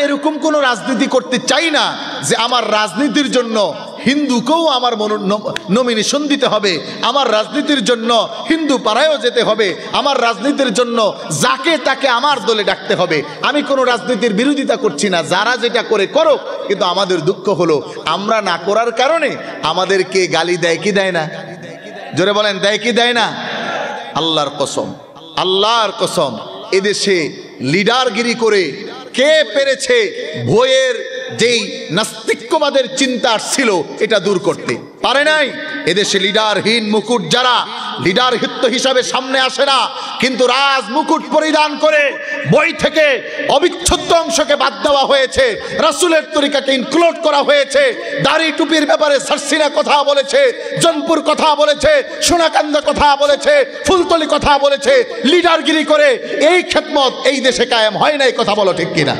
এরকম কোনো রাজনীতি করতে চাই না যে আমার রাজনীতির জন্য হিন্দুকেও আমার নমিনেশন দিতে হবে, আমার রাজনীতির জন্য হিন্দু পাড়ায়ও যেতে হবে, আমার রাজনীতির জন্য যাকে তাকে আমার দলে ডাকতে হবে। আমি কোনো রাজনীতির বিরোধিতা করছি না, যারা যেটা করে করো, কিন্তু আমাদের দুঃখ হলো আমরা না করার কারণে আমাদেরকে গালি দেয় কি দেয় না? জোরে বলেন, দেয় কি দেয় না? আল্লাহর কসম, আল্লাহর কসম, এদেশে লিডারগিরি করে কে পেরেছে ভয়ের যেই নাস্তিক্যবাদের চিন্তা ছিল এটা দূর করতে পারে নাই? এদেশে লিডারহীন মুকুট যারা লিডারহিত হিসাবে সামনে আসে না, কিন্তু রাজ মুকুট পরিধান করে বই থেকে অবিচ্ছেদ্য অংশকে বাদ দেওয়া হয়েছে, রাসূলের তরিকাকে ইনক্লুড করা হয়েছে, দাড়ি টুপির ব্যাপারে সারসিনা কথা বলেছে, জনপুর কথা বলেছে, সোনাকান্দা কথা বলেছে, ফুলতলি কথা বলেছে, লিডারগিরি করে এই খেদমত এই দেশে কায়েম হয় নাই। কথা বলো ঠিক কিনা?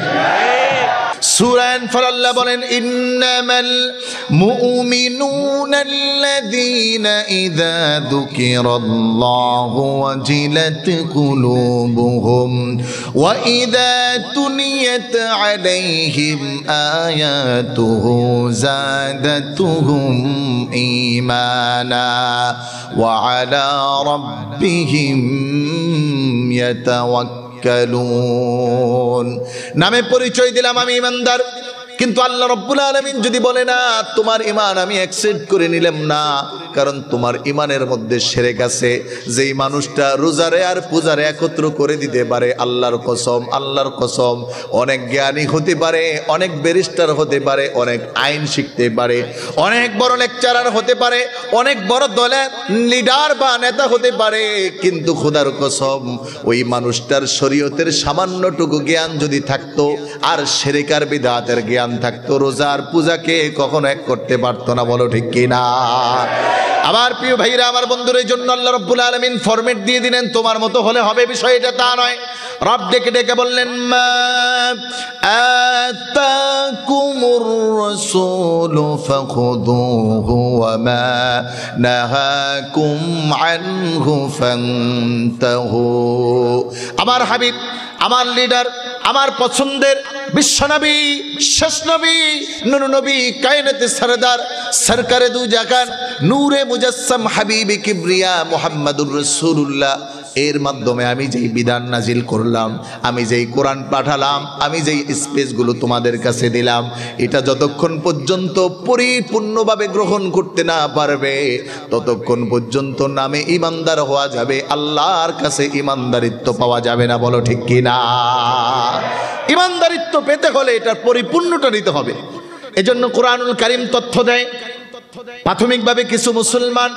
সূরা আনফাল আল্লাহ বলেন, ইন্নামাল মুমিনুনাল্লাযীনা ইযা যুকিরাল্লাহু ওয়াজিলাত কুলুবুহুম ওয়া ইযা তুলিয়াত আলাইহিম আয়াতুহু যাদাতুহুম ঈমানা ওয়া আলা রাব্বিহিম ইয়াতাওয়াক্কালুন। নামে পরিচয় দিলাম আমি ইমানদার, কিন্তু আল্লাহ রাব্বুল আলামিন যদি বলে না তোমার ঈমান আমি অ্যাকসেপ্ট করে নিলাম না, কারণ তোমার ঈমানের মধ্যে শিরক আছে, যেই মানুষটা রোজারে আর পূজারে একত্র করে দিতে পারে, আল্লাহর কসম, আল্লাহর কসম, অনেক জ্ঞানী হতে পারে, অনেক ব্যারিস্টার হতে পারে, অনেক আইন শিখতে পারে, অনেক বড় লেকচারার হতে পারে, অনেক বড় দলের লিডার বা নেতা হতে পারে, কিন্তু খোদার কসম ওই মানুষটার শরীয়তের সামান্যটুকু জ্ঞান যদি থাকতো আর শিরক আর বিদআতের জ্ঞান থাকতো, রোজার পূজাকে কখনো এক করতে পারতো না। বলো ঠিক কিনা? আমার প্রিয় ভাইরা, আমার বন্ধুর, এই জন্য আল্লাহ রাব্বুল আলামিন ফরম্যাট দিয়ে দিলেন, তোমার মতো হলে হবে, বিষয় এটা তা নয়। রব ডেকে ডেকে বললেন, মা আতাকুমুর রাসূলু ফাখুযুহু ওয়া মা নাহাকুম আনহু ফান্তাহু। আমার হাবিব, আমার লিডার, আমার পছন্দের বিশ্বনবী, শেষ নবী, নূর নবী, কায়নাতে সরদার, সরকারে দু জাহান, নূরে মুজাসসাম, হাবিবে কিবরিয়া মুহাম্মাদুর রাসূলুল্লাহ, এর মাধ্যমে আমি যেই বিধান নাজিল করলাম, আমি যেই কোরআন পাঠালাম, আমি যেই স্পেসগুলো তোমাদের কাছে দিলাম, এটা যতক্ষণ পর্যন্ত পরিপূর্ণভাবে গ্রহণ করতে না পারবে ততক্ষণ পর্যন্ত নামে ইমানদার হওয়া যাবে, আল্লাহর কাছে ইমানদারিত্ব পাওয়া যাবে না। বলো ঠিক কিনা? ইমানদারিত্ব পেতে হলে এটার পরিপূর্ণটা নিতে হবে। এজন্য কোরআনুল কারীম তথ্য দেয়, প্রাথমিকভাবে কিছু মুসলমান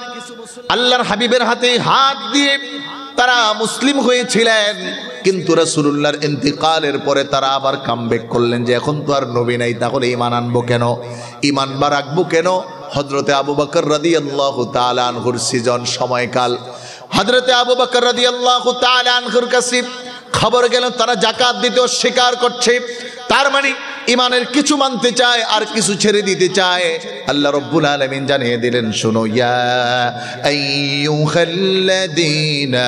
আল্লাহর হাবিবের হাতে হাত দিয়ে তারা মুসলিম হয়েছিলেন, কিন্তু রাসূলুল্লাহর ইন্তিকালের পরে তারা আবার কামব্যাক করলেন যে এখন তো আর নবী নাই, তাহলে ঈমান আনবো কেন, ঈমান বা রাখবো কেন? হযরতে আবু বকর রাদিয়াল্লাহু তাআলা আনহুর সৃজন সময়কাল, হযরতে আবু বকর রাদিয়াল্লাহু তাআলা আনহুর কাছে খবর গেল তারা যাকাত দিতে অস্বীকার করছে, তার মানে ইমানের কিছু মানতে চায় আর কিছু ছেড়ে দিতে চায়। আল্লাহ রাব্বুল আলামিন জানিয়ে দিলেন, শোনো, ইয়া আইয়ুহাল্লাযীনা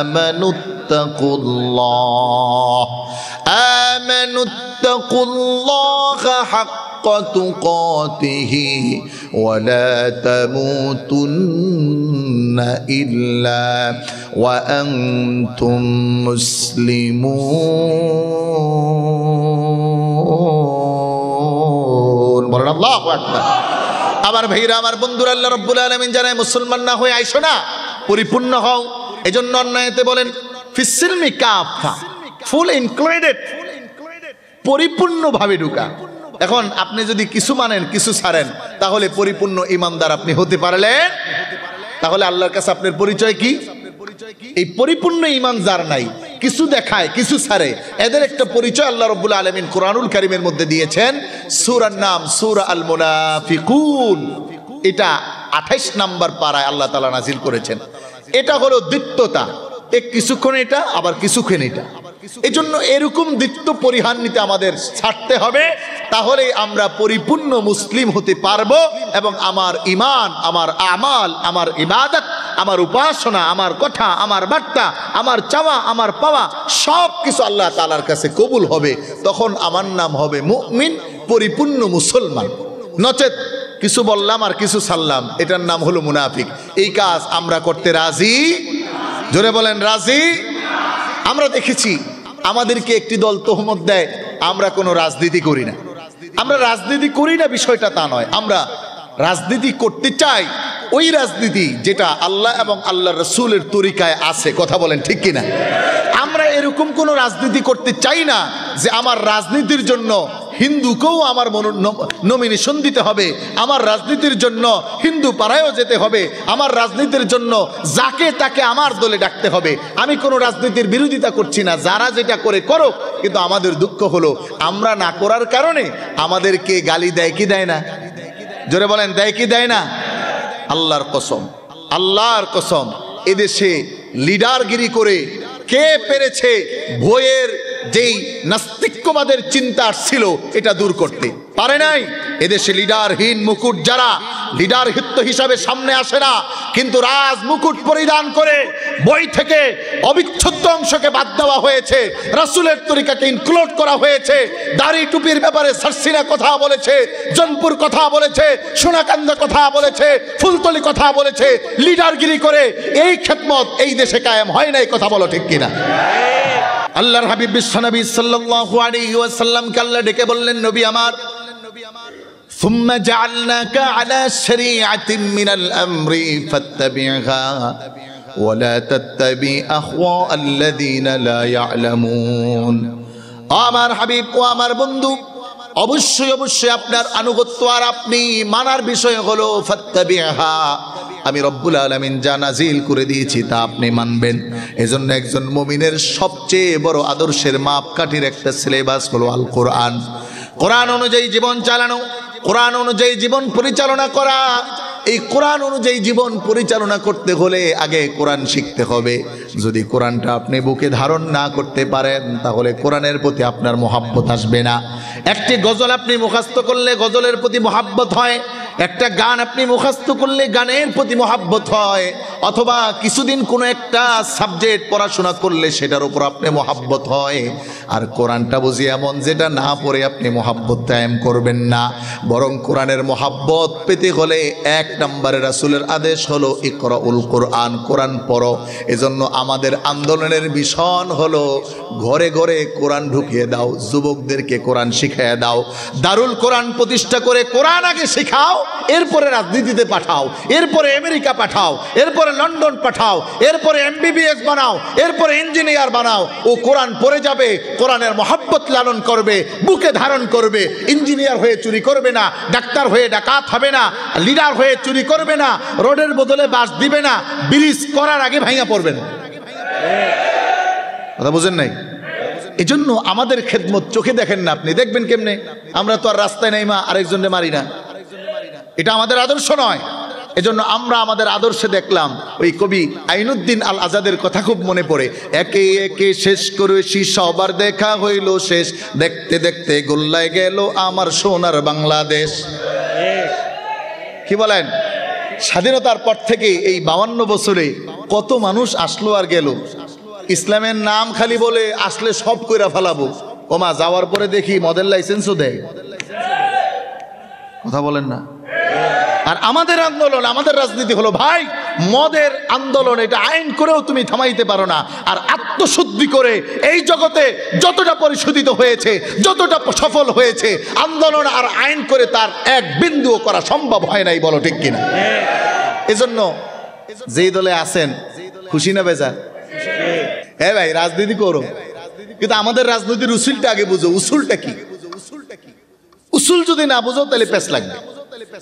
আমানুত্তাকুল্লাহ হাক্কা তুকাতিহি ওয়া লা তামুতুন্না ইল্লা ওয়া আনতুম মুসলিমুন। বলেন আল্লাহু আকবার। আমার ভাইরা, আমার বন্ধুরা, আল্লাহ রাব্বুল আলামিন জানায় মুসলমান না হয়ে আইসো না, পরিপূর্ণ হও। এজন্য অন্যায়তে বলেন ফিসসিলমি কাফা, ফুল ইনক্লুডেড, পরিপূর্ণভাবে ঢুকা। এখন আপনি যদি কিছু মানেন কিছু ছাড়েন, তাহলে পরিপূর্ণ ইমানদার আপনি হতে পারলেন? তাহলে আল্লাহর কাছে আপনার পরিচয় কি? এই পরিপূর্ণ ঈমান যার নাই, কিছু দেখায় কিছু ছাড়ে, এদের একটা পরিচয় আল্লাহ রাব্বুল আলামিন কোরআনুল কারীমের মধ্যে দিয়েছেন। সূরার নাম সূরা আল মুনাফিকুন, এটা 28 নম্বর পারায় আল্লাহ তাআলা নাজিল করেছেন। এটা হলো দ্বিত্বতা, এক কিছুক্ষণ এটা আবার কিছুক্ষণ এটা। এজন্য এরকম দ্বিত্ব পরিহার নিতে আমাদের ছাড়তে হবে, তাহলে আমরা পরিপূর্ণ মুসলিম হতে পারবো এবং আমার ঈমান, আমার আমাল, আমার ইবাদত আমার উপাসনা, আমার কথা, আমার বার্তা, আমার চাওয়া, আমার পাওয়া সব কিছু আল্লাহ তাআলার কাছে কবুল হবে। তখন আমার নাম হবে মুমিন, পরিপূর্ণ মুসলমান। নচেত কিছু বললাম আর কিছু ছাড়লাম, এটার নাম হলো মুনাফিক। এই কাজ আমরা করতে রাজি? জোরে বলেন রাজি? আমরা দেখেছি আমাদেরকে একটি দল তোহমত দেয় আমরা কোনো রাজনীতি করি না। আমরা রাজনীতি করি না বিষয়টা তা নয়, আমরা রাজনীতি করতে চাই ওই রাজনীতি যেটা আল্লাহ এবং আল্লাহ রসুলের তরিকায় আছে। কথা বলেন ঠিক কিনা? আমরা এরকম কোনো রাজনীতি করতে চাই না যে আমার রাজনীতির জন্য হিন্দুকেও আমার নমিনেশন দিতে হবে, আমার রাজনীতির জন্য হিন্দু পাড়ায়ও যেতে হবে, আমার রাজনীতির জন্য যাকে তাকে আমার দলে ডাকতে হবে। আমি কোনো রাজনীতির বিরোধিতা করছি না, যারা যেটা করে করো, কিন্তু আমাদের দুঃখ হলো আমরা না করার কারণে আমাদেরকে গালি দেয় কি দেয় না? জোরে বলেন দেয় কি দেয় না? আল্লাহর কসম, আল্লাহর কসম, এদেশে লিডারগিরি করে কে পেরেছে ভয়ের যেই নাস্তিক্যবাদের চিন্তা ছিল এটা দূর করতে? পারে নাই। এদেশে লিডারহীন মুকুট যারা লিডারহিত হিসাবে সামনে আসে না, কিন্তু রাজ মুকুট পরিধান করে বই থেকে অবিচ্ছেদ্য অংশকে বাদ দেওয়া হয়েছে, রাসূলের তরিকাকে ইনক্লুড করা হয়েছে, দাড়ি টুপির ব্যাপারে সারসিনা কথা বলেছে, জনপুর কথা বলেছে, সোনাকান্দা কথা বলেছে, ফুলতলি কথা বলেছে, লিডারগিরি করে এই খেদমত এই দেশে কায়েম হয় নাই। কথা বলো ঠিক কিনা? আল্লাহর হাবিব বিশ্বনবী সাল্লাল্লাহু আলাইহি ওয়াসাল্লামকে আল্লাহ ডেকে বললেন, নবী আমার, ثم جعلناك على شريعة من الأمر فاتبعها ولا تتبع أهواء الذين لا يعلمون। আমার হাবিব ও আমার বন্ধু, অবশ্যই অবশ্যই আপনার আনুগত্য আর আপনি মানার বিষয় হলো ফাত্তাবিহা। আমি রব্বুল আলামিন যা নাজিল করে দিয়েছি তা আপনি মানবেন। এজন্য একজন মুমিনের সবচেয়ে বড় আদর্শের মাপকাঠির একটা সিলেবাস হলো আল কোরআন। কোরআন অনুযায়ী জীবন চালানো, কোরআন অনুযায়ী জীবন পরিচালনা করা। এই কোরআন অনুযায়ী জীবন পরিচালনা করতে হলে আগে কোরআন শিখতে হবে। যদি কোরআনটা আপনি বুকে ধারণ না করতে পারেন তাহলে কোরআনের প্রতি আপনার মহাব্বত আসবে না। একটি গজল আপনি মুখস্থ করলে গজলের প্রতি মহাব্বত হয়, একটা গান আপনি মুখস্থ করলে গানের প্রতি মহাব্বত হয়, অথবা কিছুদিন কোনো একটা সাবজেক্ট পড়াশোনা করলে সেটার উপর আপনি মহাব্বত হয়। আর কোরআনটা বুঝি এমন যেটা না পড়ে আপনি মহাব্বত কায়েম করবেন না। বরং কোরআনের মহাব্বত পেতে হলে এক নম্বরে রাসূলের আদেশ হলো ইকরাউল কোরআন, কোরআন পড়ো। এজন্য আমাদের আন্দোলনের মিশন হলো ঘরে ঘরে কোরআন ঢুকিয়ে দাও, যুবকদেরকে কোরআন শিখিয়ে দাও, দারুল কোরআন প্রতিষ্ঠা করে কোরআন আগে শেখাও, এরপরে রাজনীতিতে পাঠাও, এরপরে আমেরিকা পাঠাও, এরপরে লন্ডন পাঠাও, এরপরে MBBS বানাও, এরপরে ইঞ্জিনিয়ার বানাও। ও কোরআন পড়ে যাবে, কোরআনের মহাব্বত লালন করবে, বুকে ধারণ করবে, ইঞ্জিনিয়ার হয়ে চুরি করবে না, ডাক্তার হয়ে ডাকাত হবে না, লিডার হয়ে চুরি করবে না, রোডের বদলে বাস দিবে না, ব্রিজ করার আগে ভাঙা পড়বে না। কথা বুঝেন নাই? এজন্য আমাদের খেদমত চোখে দেখেন না, আপনি দেখবেন কেমনে? আমরা তো আর রাস্তায় নাই মা আরেকজনকে মারি না, এটা আমাদের আদর্শ নয়। এজন্য আমরা আমাদের আদর্শে দেখলাম ওই কবি আইনুদ্দিন আল আজাদের কথা খুব মনে পড়ে, একে একে শেষ করেছি সবার দেখা হইল শেষ, দেখতে দেখতে গোল্লায় গেল আমার সোনার বাংলাদেশ। কি বলেন? স্বাধীনতার পর থেকে এই 52 বছরে কত মানুষ আসলো আর গেল, ইসলামের নাম খালি বলে আসলে সব কইরা ফেলাবো, ওমা যাওয়ার পরে দেখি মদের লাইসেন্সও দেয়। কথা বলেন না? আর আমাদের আন্দোলন, আমাদের রাজনীতি হলো ভাই মদের আন্দোলন, এটা আইন করেও তুমি থামাইতে পারো না। আর আত্মশুদ্ধি করে এই জগতে যতটা পরিশোধিত হয়েছে, যতটা সফল হয়েছে, আন্দোলন আর আইন করে তার এক বিন্দুও করা সম্ভব হয় নাই। বলো ঠিক কিনা? এজন্য যেই দলে আছেন খুশি না বেজা? হ্যাঁ ভাই রাজনীতি করো, কিন্তু আমাদের রাজনীতির উসুলটা আগে বুঝো। উসুলটা কি? উসুল যদি না বুঝো তাহলে পেছ লাগবে।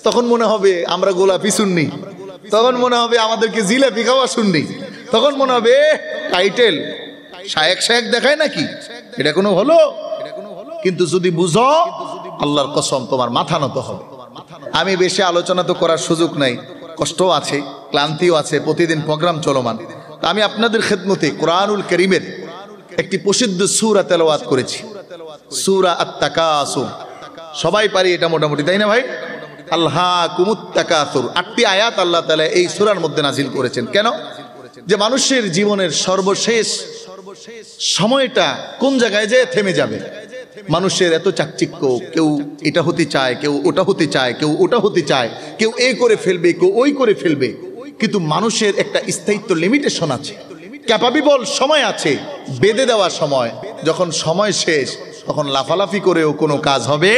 তখন মনে হবে আমরা গোলাপি সুন্নি, তখন মনে হবে আমাদেরকে জিলাপি খাওয়া সুন্নি, তখন মনে হবে টাইটেল শায়েক শায়েক দেখায় নাকি, এটা কোনো হলো? কিন্তু যদি বুঝো আল্লাহর কসম তোমার মাথা নত হবে। আমি বেশি আলোচনা তো করার সুযোগ নাই, কষ্টও আছে, ক্লান্তিও আছে, প্রতিদিন প্রোগ্রাম চলমান। আমি আপনাদের খেদমতে কোরআনুল কারীমের একটি প্রসিদ্ধ সূরা তেলাওয়াত করেছি, সূরা আত-তাকাসুর। সবাই পারি এটা মোটামুটি, তাই না ভাই? আলহাকুমুত তাকাসুর, 8টি আয়াত আল্লাহ তাআলা এই সূরার মধ্যে নাজিল করেছেন। কেন? যে মানুষের জীবনের সর্বশেষ সময়টা কোন জায়গায় যে থেমে যাবে। মানুষের এত চাকচিক্য, কেউ এটা হতে চায়, কেউ ওটা হতে চায়, কেউ ওটা হতে চায়, কেউ এই করে ফেলবে, কেউ ওই করে ফেলবে, কিন্তু মানুষের একটা স্থায়িত্ব লিমিটেশন আছে, ক্যাপাবিবল সময় আছে, বেঁধে দেওয়া সময়। যখন সময় শেষ তখন লাফালাফি করেও কোনো কাজ হবে।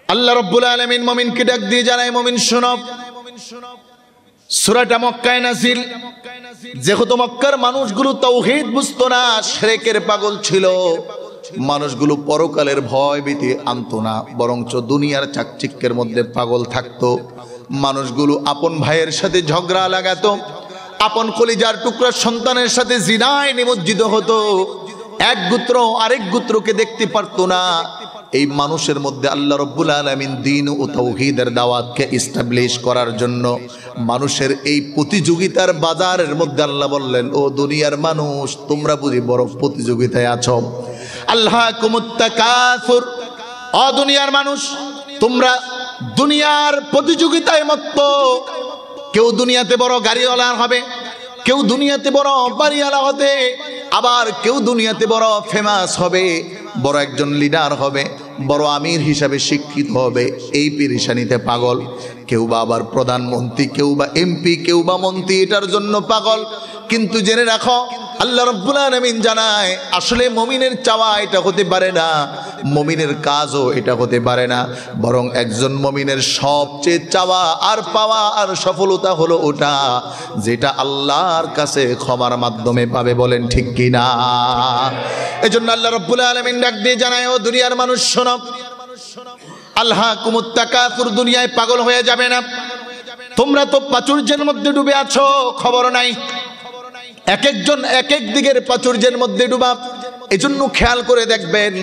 আল্লাহ রাব্বুল আলামিন মুমিনকে ডাক দিয়ে জানায়, মুমিন শোনো, সূরাটা মক্কায় নাযিল। যেহেতু মক্কার মানুষগুলো তাওহীদ বুঝতো না, শিরকের পাগল ছিল, মানুষগুলো পরকালের ভয় ভীতি আনতো না, বরঞ্চ দুনিয়ার চাকচিক্যের মধ্যে পাগল থাকতো। মানুষগুলো আপন ভাইয়ের সাথে ঝগড়া লাগাতো, আপন কলিজার টুকরা সন্তানের সাথে জিনায় নিমজ্জিত হতো, এক গোত্র আরেক গোত্রকে দেখতে পারতো না। এই মানুষের মধ্যে আল্লাহ রাব্বুল আলামিন দ্বীন ও তাওহীদের দাওয়াতকে এস্টাবলিশ করার জন্য মানুষের এই প্রতিযোগিতার বাজারের মধ্যে আল্লাহ বললেন, ও দুনিয়ার মানুষ, তোমরা বুঝি বড় প্রতিযোগিতায় আছো। আলহাকুমুত তাকাসুর, ও দুনিয়ার মানুষ, তোমরা দুনিয়ার প্রতিযোগিতায় মত্ত। কেউ দুনিয়াতে বড় গাড়িওয়ালা হবে, কেউ দুনিয়াতে বড় বাড়িওয়ালা হবে, আবার কেউ দুনিয়াতে বড় ফেমাস হবে, বড় একজন লিডার হবে, বড় আমির হিসাবে শিক্ষিত হবে, এই পেরেশানিতে পাগল। কেউ বা আবার প্রধানমন্ত্রী, কেউ বা এমপি, কেউ বা মন্ত্রী, এটার জন্য পাগল। কিন্তু জেনে রাখো, আল্লাহ রাব্বুল আলামিন জানায়, আসলে মুমিনের চাওয়া এটা হতে পারে না, মুমিনের কাজও এটা হতে পারে না, বরং একজন মুমিনের সবচেয়ে চাওয়া আর পাওয়া আর সফলতা হলো ওটা যেটা আল্লাহর কাছে ক্ষমার মাধ্যমে পাবে। বলেন ঠিক কিনা? এজন্য আল্লাহ রাব্বুল আলামিন ডাক দিয়ে জানায়, ও দুনিয়ার মানুষ শোনো, আলহাকুমুত তাকাসুর, দুনিয়ায় পাগল হয়ে যাবে না। তোমরা তো প্রাচুর্যের মধ্যে ডুবে আছো, খবর নাই। এক একজন এক এক দিকের প্রাচুর্যের মধ্যে ডুবা। এজন্য খেয়াল করে দেখবেন,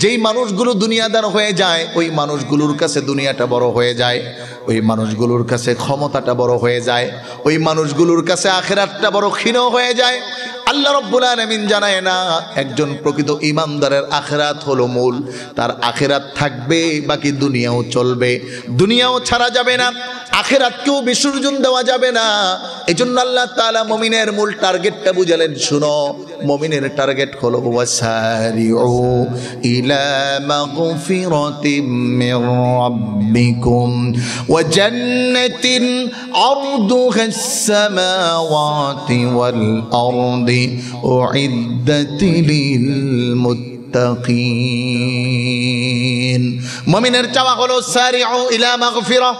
যেই মানুষগুলো দুনিয়াদার হয়ে যায়, ওই মানুষগুলোর কাছে দুনিয়াটা বড় হয়ে যায়, ওই মানুষগুলোর কাছে ক্ষমতাটা বড় হয়ে যায়, ওই মানুষগুলোর কাছে আখিরাতটা বড় ক্ষীণ হয়ে যায়। আল্লাহ রাব্বুল আলামিন জানায় না, একজন প্রকৃত ঈমানদারের আখিরাত হলো মূল। তার আখিরাত থাকবে, বাকি দুনিয়াও চলবে, দুনিয়াও ছাড়া যাবে না, আখিরাতকেও বিসর্জন দেওয়া যাবে না। এজন্য আল্লাহ তাআলা মুমিনের মূল টার্গেটটা বুঝালেন। শুনো, মুমিনের টার্গেট হলো ওয়াসারিউ ইলা মাগফিরাতিম মির রাব্বিকুম ওয়া জান্নাতিন আরদুহাস সামাওয়াতি ওয়াল আরদি উইদ্দাত লিল মুত্তাকিন। মুমিনের চাওয়া হলো সারিউ ইলা মাগফিরা।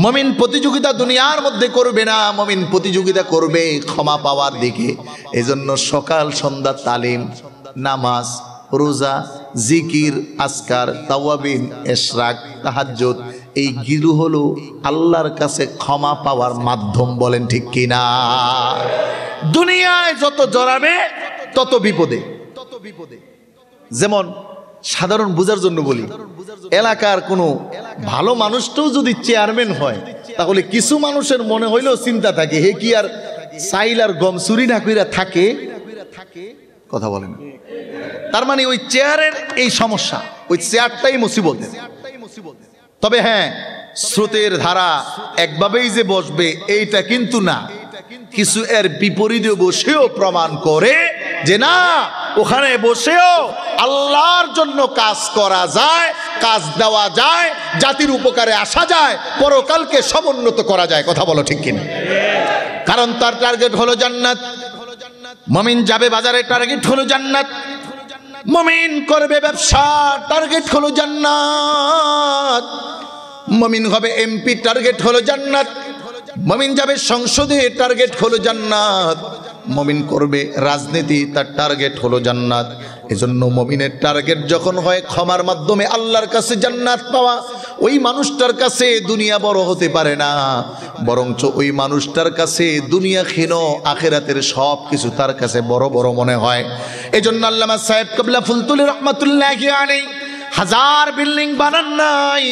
মুমিন প্রতিযোগিতা দুনিয়ার মধ্যে করবে না, মুমিন প্রতিযোগিতা করবে ক্ষমা পাওয়ার দিকে। এজন্য সকাল সন্ধ্যা তালিম, নামাজ, রোজা, জিকির, আজকার, তাওয়াবিন, ইশরাক, তাহাজ্জুদ, এই গিলু হলো আল্লাহর কাছে ক্ষমা পাওয়ার মাধ্যম। বলেন ঠিক কিনা? দুনিয়ায় যত জড়াবে তত বিপদে। যেমন সাধারণ বুঝার জন্য বলি, এলাকার কোনো ভালো মানুষটাও যদি চেয়ারম্যান হয়, তাহলে কিছু মানুষের মনে হইলেও চিন্তা থাকে, হে কি আর চাইল আর গম চুরি না কইরা থাকে? কথা বলেন। তার মানে ওই চেয়ারের এই সমস্যা, ওই চেয়ারটাই মুসিবত। তবে হ্যাঁ, স্রোতের ধারা একভাবেই যে বসবে এইটা কিন্তু না, কিছু এর বিপরীতে বসেও প্রমাণ করে যে না, ওখানে বসেও আল্লাহর জন্য কাজ করা যায়, কাজ দেওয়া যায়, জাতির উপকারে আসা যায়, পরকালকে সমুন্নত করা যায়। কথা বলো ঠিক কিনা? কারণ তার টার্গেট হলো জান্নাত। মুমিন যাবে বাজারে, টার্গেট হলো জান্নাত। মুমিন করবে ব্যবসা, টার্গেট হলো জান্নাত। মুমিন হবে এমপি, টার্গেট হলো জান্নাত। মুমিন যাবে সংসদে, টার্গেট হলো জান্নাত। মুমিন করবে রাজনীতি, তার টার্গেট হলো জান্নাত। এজন্য মুমিনের টার্গেট যখন হয় ক্ষমার মাধ্যমে আল্লাহর কাছে জান্নাত পাওয়া, ওই মানুষটার কাছে দুনিয়া বড় হতে পারে না, বরঞ্চ ওই মানুষটার কাছে দুনিয়া ক্ষীণ, আখিরাতের সব কিছু তার কাছে বড় বড় মনে হয়। এজন্য আল্লামা সাহেব কাবলা ফুলতুলি রহমাতুল্লাহি আলাইহি হাজার বিল্ডিং বানান নাই,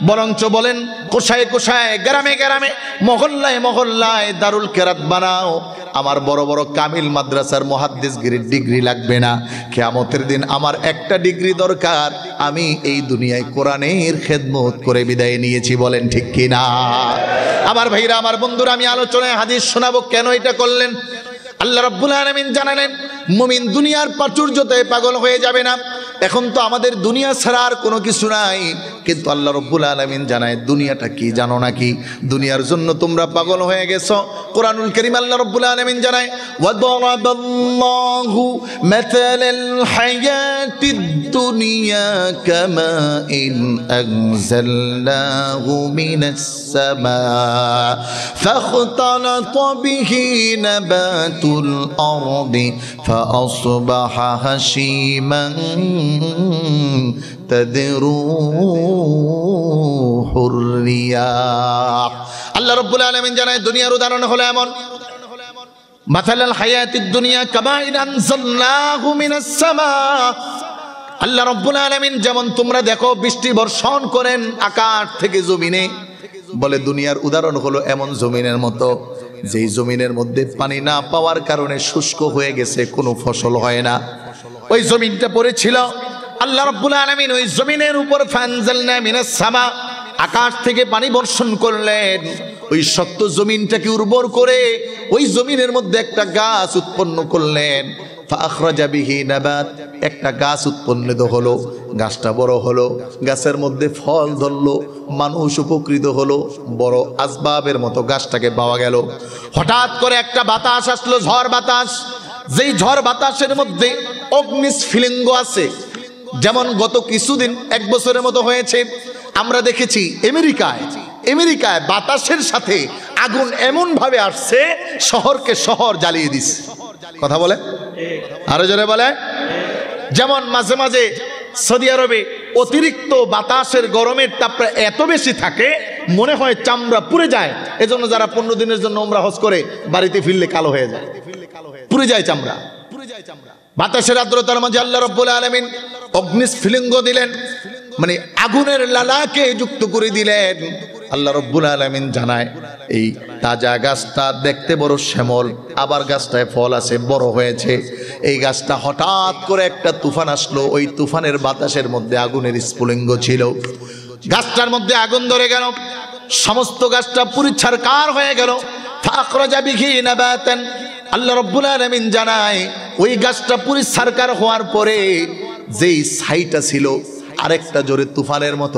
বরঞ্চ বলেন কোষায় কোষায়, গ্রামে গ্রামে, মহল্লায় মহল্লায় দারুল কেরাত বানাও। আমার বড় বড় কামিল মাদ্রাসার মুহাদ্দিসগিরির ডিগ্রি লাগবে না, কিয়ামতের দিন আমার একটা ডিগ্রি দরকার, আমি এই দুনিয়ায় কোরআনের খেদমত করে বিদায় নিয়েছি। বলেন ঠিক কিনা? আমার ভাইরা, আমার বন্ধুরা, আমি আলোচনায় হাদিস শোনাবো কেন এটা করলেন। আল্লাহ রাব্বুল আলামিন জানালেন মুমিন দুনিয়ার প্রাচুর্যতায় পাগল হয়ে যাবে না। এখন তো আমাদের দুনিয়া ছাড়া আর কোনো কিছু নাই, কিন্তু আল্লাহ রাব্বুল আলামিন জানায় দুনিয়াটা কি জানো নাকি? দুনিয়ার জন্য তোমরা পাগল হয়ে গেছো। কোরআনুল কারীম আল্লাহ রাব্বুল আলামিন জানায় ওয়াদারাবাল্লাহু মাসালাল হায়াতিদ দুনিয়া কামাইন আনজালনাহু মিনাস সামা ফাখতালাতা বিহি নাবাতুল আরদি ফাআসবাহা হাশীমান তাদরুহুর রিয়াহ। আল্লাহ রাব্বুল আলামিন জানায় দুনিয়ার উদাহরণ হলো এমন, মাসালাল হায়াতিদ দুনিয়া কামাইন আনজালনাহু মিনাস সামা। আল্লাহ রাব্বুল আলামিন যেমন তোমরা দেখো বৃষ্টি বর্ষণ করেন আকাশ থেকে জমিনে, বলে দুনিয়ার উদাহরণ হলো এমন জমিনের মতো, যেই জমিনের মধ্যে পানি না পাওয়ার কারণে শুষ্ক হয়ে গেছে, কোনো ফসল হয় না। ওই জমিনটা পড়েছিল, আল্লাহ রাব্বুল আলামিন ওই জমিনের উপর ফানজালনা মিনাস সামা, আকাশ থেকে পানি বর্ষণ করলেন। ওই শক্ত জমিনটাকে উর্বর করে ওই জমিনের মধ্যে একটা গাছ উৎপন্ন করলেন। ফাখরাজা বিহি নাবাত, একটা গাছ উৎপন্নিত হলো, গাছটা বড় হলো, গাছের মধ্যে ফল ধরলো, মানুষ উপকৃত হলো, বড় আসবাবের মতো গাছটাকে পাওয়া গেল। হঠাৎ করে একটা বাতাস আসলো, ঝড় বাতাস। যেই ঝড় বাতাসের মধ্যে অগ্নিস্ফুলিঙ্গ আছে, যেমন গত কিছুদিন, এক বছরের মতো হয়েছে, আমরা দেখেছি আমেরিকায় বাতাসের সাথে আগুন এমন ভাবে আসছে শহরকে শহর জ্বালিয়ে দিছে। কথা বলে, আরো জোরে বলে। যেমন মাঝে মাঝে সৌদি আরবে অতিরিক্ত বাতাসের গরমের তাপটা এত বেশি থাকে, মনে হয় চামড়া পুড়ে যায়। এজন্য যারা 15 দিনের জন্য উমরা হজ করে বাড়িতে ফিরলে কালো হয়ে যায়, পুড়ে যায় চামড়া। বাতাসের আর্দ্রতার মাঝে আল্লাহ রাব্বুল আলামিন অগ্নিস্ফুলিঙ্গ দিলেন, মানে আগুনের লালাকে যুক্ত করে দিলেন। আল্লাহ রাব্বুল আলামিন জানায় এই তাজা গাছটা দেখতে বড় শ্যামল, আবার গাছটায় ফল আছে, বড় হয়েছে। এই গাছটা হঠাৎ করে একটা তুফান আসলো, ওই তুফানের বাতাসের মধ্যে আগুনের স্ফুলিঙ্গ ছিল, গাছটার মধ্যে আগুন ধরে গেল, সমস্ত গাছটা পুরি ছারকার হয়ে গেল। ফাখরাজা বিহি নাবাতান, আল্লাহ রাব্বুল আলামিন জানায় ওই গাছটা পুরি ছারকার হওয়ার পরে যেই ছাইটা ছিল, আরেকটা জোরে তুফানের মতো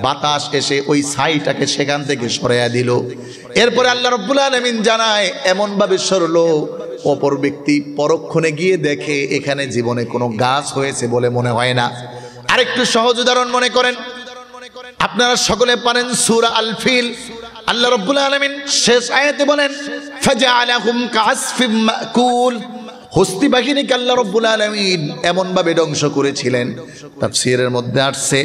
বাতাস এসে ওই ছাইটাকে সেখান থেকে সরাইয়া দিল। এরপরে আল্লাহ রাব্বুল আলামিন জানায় এমন ভাবে সরলো, অপর ব্যক্তি পরক্ষণে গিয়ে দেখে এখানে জীবনে কোনো গাছ হয়েছে বলে মনে হয় না। আরেকটু সহজ উদাহরণ মনে করেন, আপনারা সকলে পারেন সূরা আল ফিল। আল্লাহ রাব্বুল আলামিন শেষ আয়াতে বলেন ফাজআলাহুম কাআসফিম মাকুল। হস্তি বাহিনীকে আল্লাহ রাব্বুল আলামিন এমন ভাবে ধ্বংস করেছিলেন, তাফসীরের মধ্যে আসছে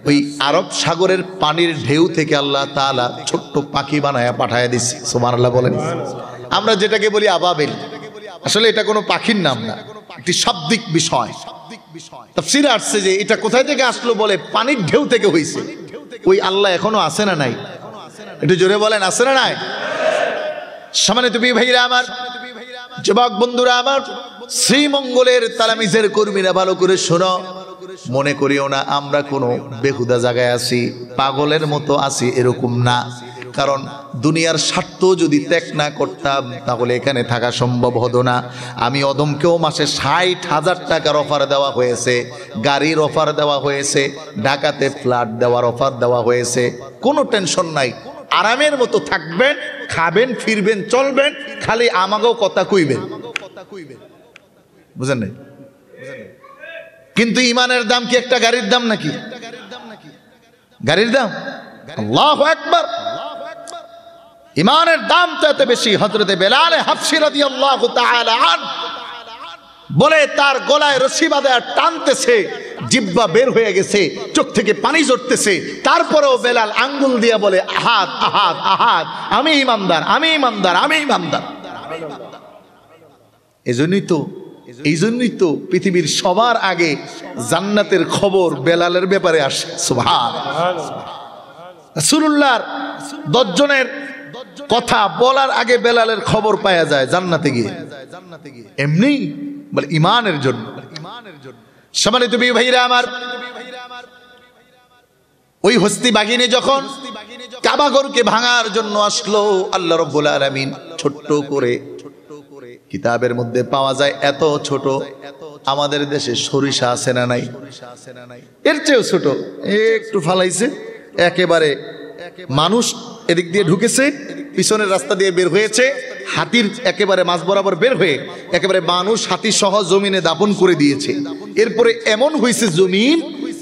ওই আরব সাগরের পানির ঢেউ থেকে আল্লাহ তাআলা ছোট্ট পাখি বানায়া পাঠায়া দিচ্ছে। সুবহানাল্লাহ বলেন। আমরা যেটাকে বলি আবাবিল, আসলে এটা কোনো পাখির নাম না, একটি শাব্দিক বিষয়। তাফসীরে আসছে যে এটা কোথায় থেকে আসলো, বলে পানির ঢেউ থেকে হইছে। ওই আল্লাহ এখনো আছে না নাই? একটু জোরে বলেন, আছে না নাই? সম্মানিত ভাইরা আমার, যুবক বন্ধুরা আমার, শ্রীমঙ্গলের তালামিজের কর্মীরা ভালো করে শোনো। মনে করিও না আমরা কোনো বেহুদা জায়গায় আছি, পাগলের মতো আছি, এরকম না। কারণ দুনিয়ার স্বার্থ যদি ত্যাগ না করতাম তাহলে এখানে থাকা সম্ভব হতো না। আমি অদমকেও মাসে 60,000 টাকার অফার দেওয়া হয়েছে, গাড়ির অফার দেওয়া হয়েছে, ঢাকাতে ফ্ল্যাট দেওয়ার অফার দেওয়া হয়েছে। কোনো টেনশন নাই, আরামের মতো থাকবেন, খাবেন, ফিরবেন, চলবেন, খালি আমাকেও কথা কইবেন। বুঝেন নাই? কিন্তু ইমানের দাম কি একটা গাড়ির দাম নাকি? গাড়ির দাম? আল্লাহু আকবার। ইমানের দাম তো এত বেশি। হযরতে বেলাল হাবশী রাদিয়াল্লাহু তাআলা আনহু বলে তার গলায় রশি বাঁধা টানতেছে, জিহ্বা বের হয়ে গেছে, চোখ থেকে পানি ঝরতেছে, তারপরেও বেলাল আঙ্গুল দিয়ে বলে আহাদ আহাদ আহাদ, আমি ইমানদার, আমি ইমানদার, আমি ইমানদার। এজন্যই তো এই জন্যই তো পৃথিবীর সবার আগে জান্নাতের খবর বেলালের ব্যাপারে আসে। সুবহানাল্লাহ। রাসূলুল্লাহর 10 জনের কথা বলার আগে বেলালের খবর পাওয়া যায় জান্নাতে গিয়ে, এমনি বলে ঈমানের জন্য। সম্মানিত ভাইরা আমার, ওই হস্তি বাঘিনী যখন কাবা ঘরকে ভাঙার জন্য আসলো, আল্লাহ রাব্বুল আলামিন ছোট্ট করে কিতাবের মধ্যে পাওয়া যায়, এত ছোট আমাদের দেশে সরিষা আছে না নাই, এর চেয়েও ছোট একটু ফালাইছে, একেবারে মানুষ এদিক দিয়ে ঢুকেছে, পিছনের রাস্তা দিয়ে বের হয়েছে, হাতির একেবারে মাঝ বরাবর বের হয়ে একেবারে মানুষ হাতি সহ জমিনে দাপন করে দিয়েছে। এরপরে এমন হয়েছে জমিন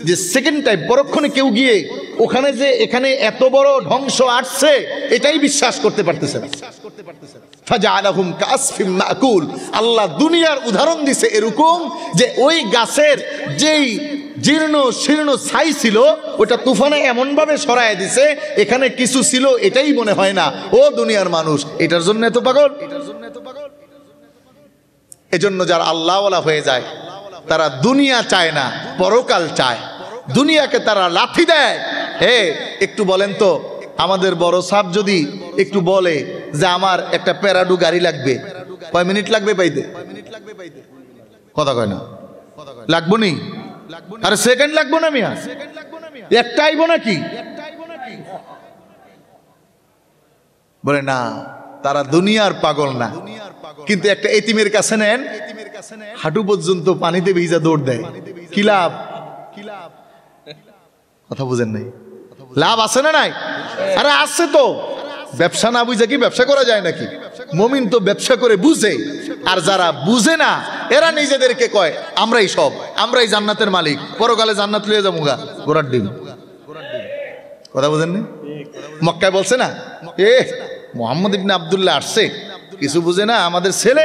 যে সেকেন্ড টাইম পরক্ষণে কেউ গিয়ে ওখানে যে এখানে এত বড় ধ্বংস আসছে এটাই বিশ্বাস করতে পারতেছে না। ফাজআলাহুম কাসফিম মাকুল। আল্লাহ দুনিয়ার উদাহরণ দিছে এরকম যে ওই গাছের যেই জীর্ণ শীর্ণ ছাই ছিল ওটা তুফানে এমন ভাবে সরায় দিছে, এখানে কিছু ছিল এটাই মনে হয় না। ও দুনিয়ার মানুষ, এটার জন্য এত পাগল? এজন্য যারা আল্লাহওয়ালা হয়ে যায় তারা দুনিয়া চায় না, পরকাল চায়। দুনিয়াকে তারা লাথি দেয়। হে একটু বলেন তো, আমাদের বড় সাহেব যদি একটু বলে যে আমার একটা প্যারাডু গাড়ি লাগবে, কয় মিনিট লাগবে পাইতে? কথা কয় না, লাগবো নি? আরে সেকেন্ড লাগবো না মিয়া, একটা আইবো নাকি? বলে না, তারা দুনিয়ার পাগল না, কিন্তু একটা এতিমের কাছে নেন, হাঁটু পর্যন্ত পানিতে ভিজা দৌড় দেয়, কি লাভ? কথা বুঝেন নাই? লাভ আছে না নাই? আরে আছে তো। ব্যবসা না বুঝে কি ব্যবসা করা যায় নাকি? মুমিন তো ব্যবসা করে বুঝে, আর যারা বুঝে না এরা নিজেদেরকে কয় আমরাই সব, আমরাই জান্নাতের মালিক, পরকালে জান্নাত লইয়া যাবো গা ঘোড়ার ডিম। কথা বুঝেননি? মক্কায় বলছে না, মুহাম্মদ ইবনে আব্দুল্লাহ আসছে, কিছু বুঝে না আমাদের ছেলে,